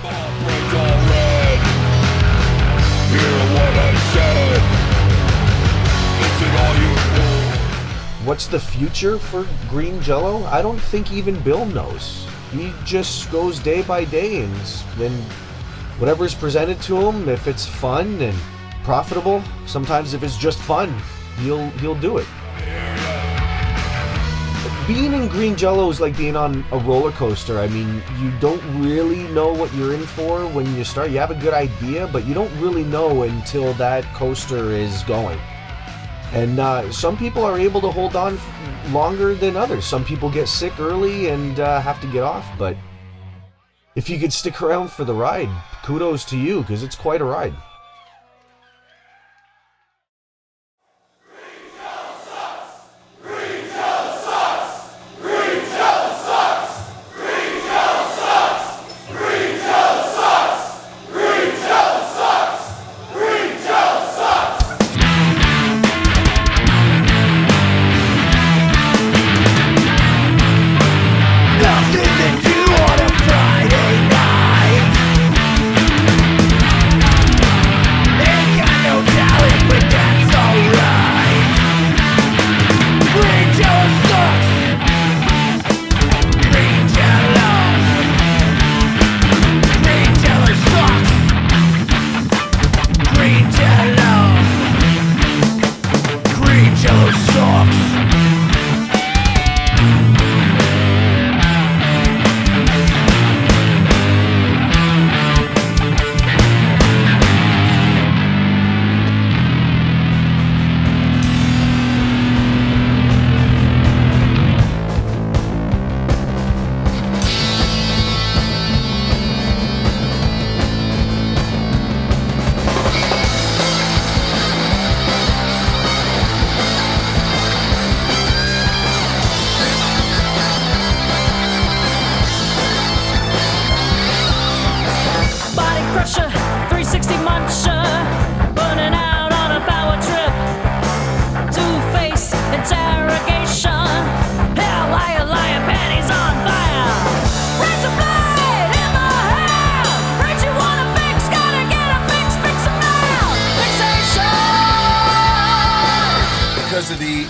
What's the future for Green Jello? I don't think even Bill knows. He just goes day by day, and then whatever's presented to him, if it's fun and profitable, sometimes if it's just fun, he'll do it. Being in Green Jello is like being on a roller coaster. I mean, you don't really know what you're in for when you start. You have a good idea, but you don't really know until that coaster is going. And some people are able to hold on longer than others. Some people get sick early and have to get off, but if you could stick around for the ride, kudos to you, because it's quite a ride.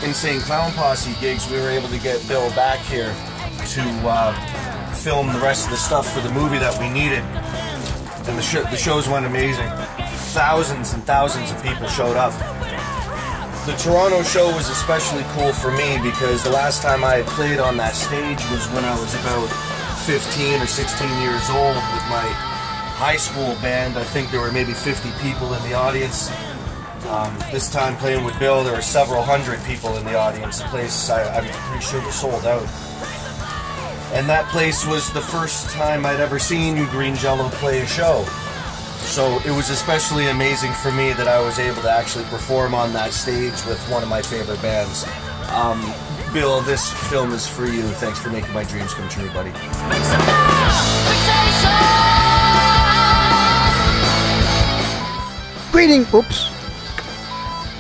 Insane Clown Posse gigs, we were able to get Bill back here to film the rest of the stuff for the movie that we needed. And the shows went amazing. Thousands and thousands of people showed up. The Toronto show was especially cool for me because the last time I had played on that stage was when I was about 15 or 16 years old with my high school band. I think there were maybe 50 people in the audience. This time playing with Bill, there were several hundred people in the audience. The place, I'm pretty sure, was sold out. And that place was the first time I'd ever seen Green Jello play a show. So it was especially amazing for me that I was able to actually perform on that stage with one of my favorite bands. Bill, this film is for you. Thanks for making my dreams come true, buddy. Oops.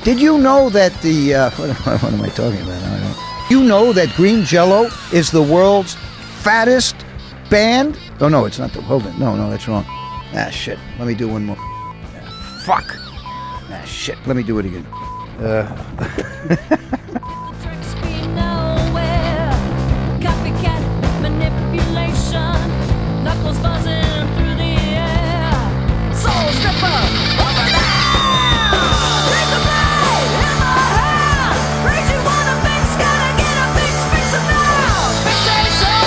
Did you know that the, what am I talking about? I don't. You know that Green Jello is the world's fattest band? Oh, no, it's not the, hold it. No, that's wrong. Ah, shit. Let me do one more. Fuck. Ah, shit. Let me do it again. Copycat manipulation, knuckles buzzing through the air. Soul stripper over there. Raise the blade in my hand. Raise you wanna fix, gotta get a fix, fix it now. Fixation.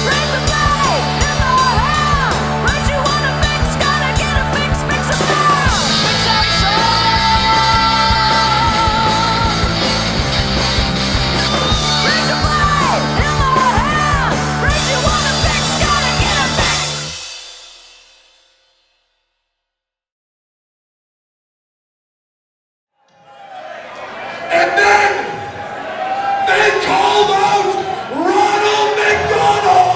Raise the blade in my hand. Raise you wanna fix, gotta get a fix, fix it now. Fixation. Raise the blade in my hand. Raise you wanna fix, gotta get a fix. And then they called out Ronald McDonald!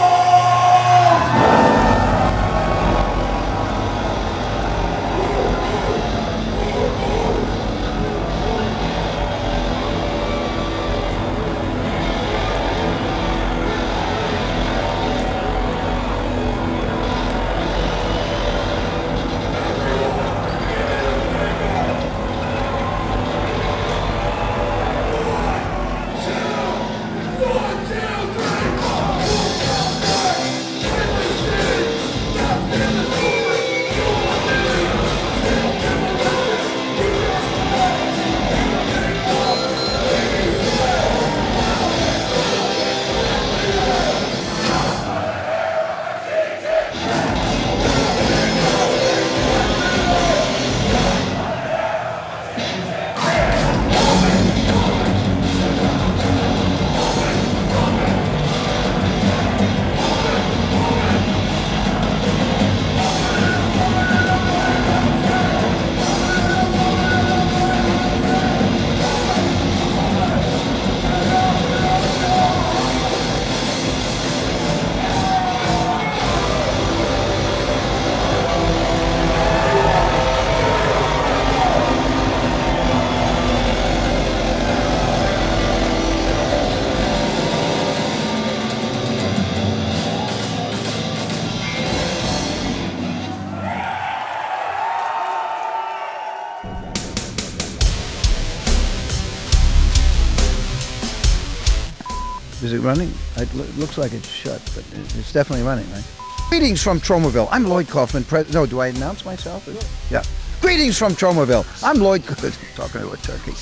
Is it running? It looks like it's shut, but it's definitely running, right? Greetings from Tromaville. I'm Lloyd Kaufman. No, do I announce myself? Yeah. Greetings from Tromaville. I'm Lloyd. Talking to a turkey.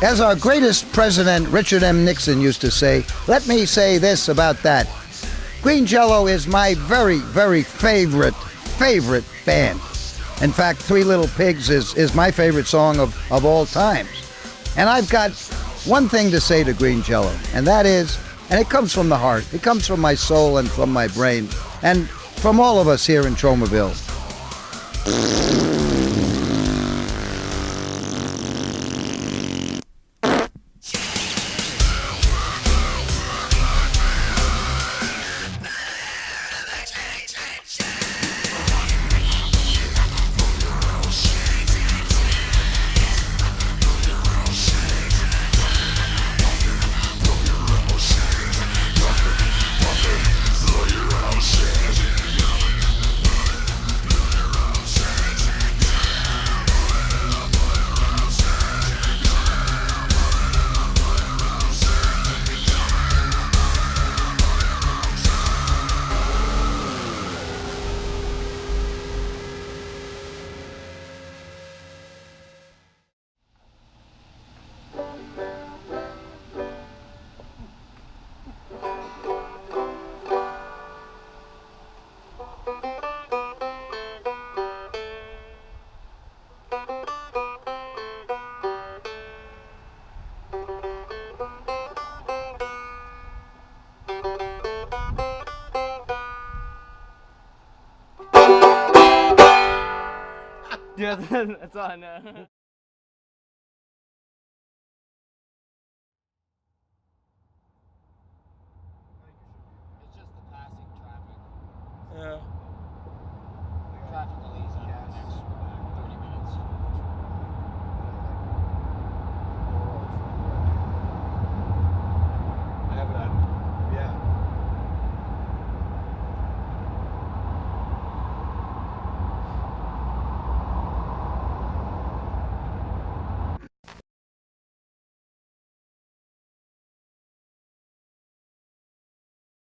As our greatest president, Richard M. Nixon, used to say, let me say this about that. Green Jello is my very, very favorite band. In fact, Three Little Pigs is my favorite song of all times. And I've got one thing to say to Green Jello, and that is, and it comes from the heart, it comes from my soul and from my brain, and from all of us here in Tromaville. That's all I know.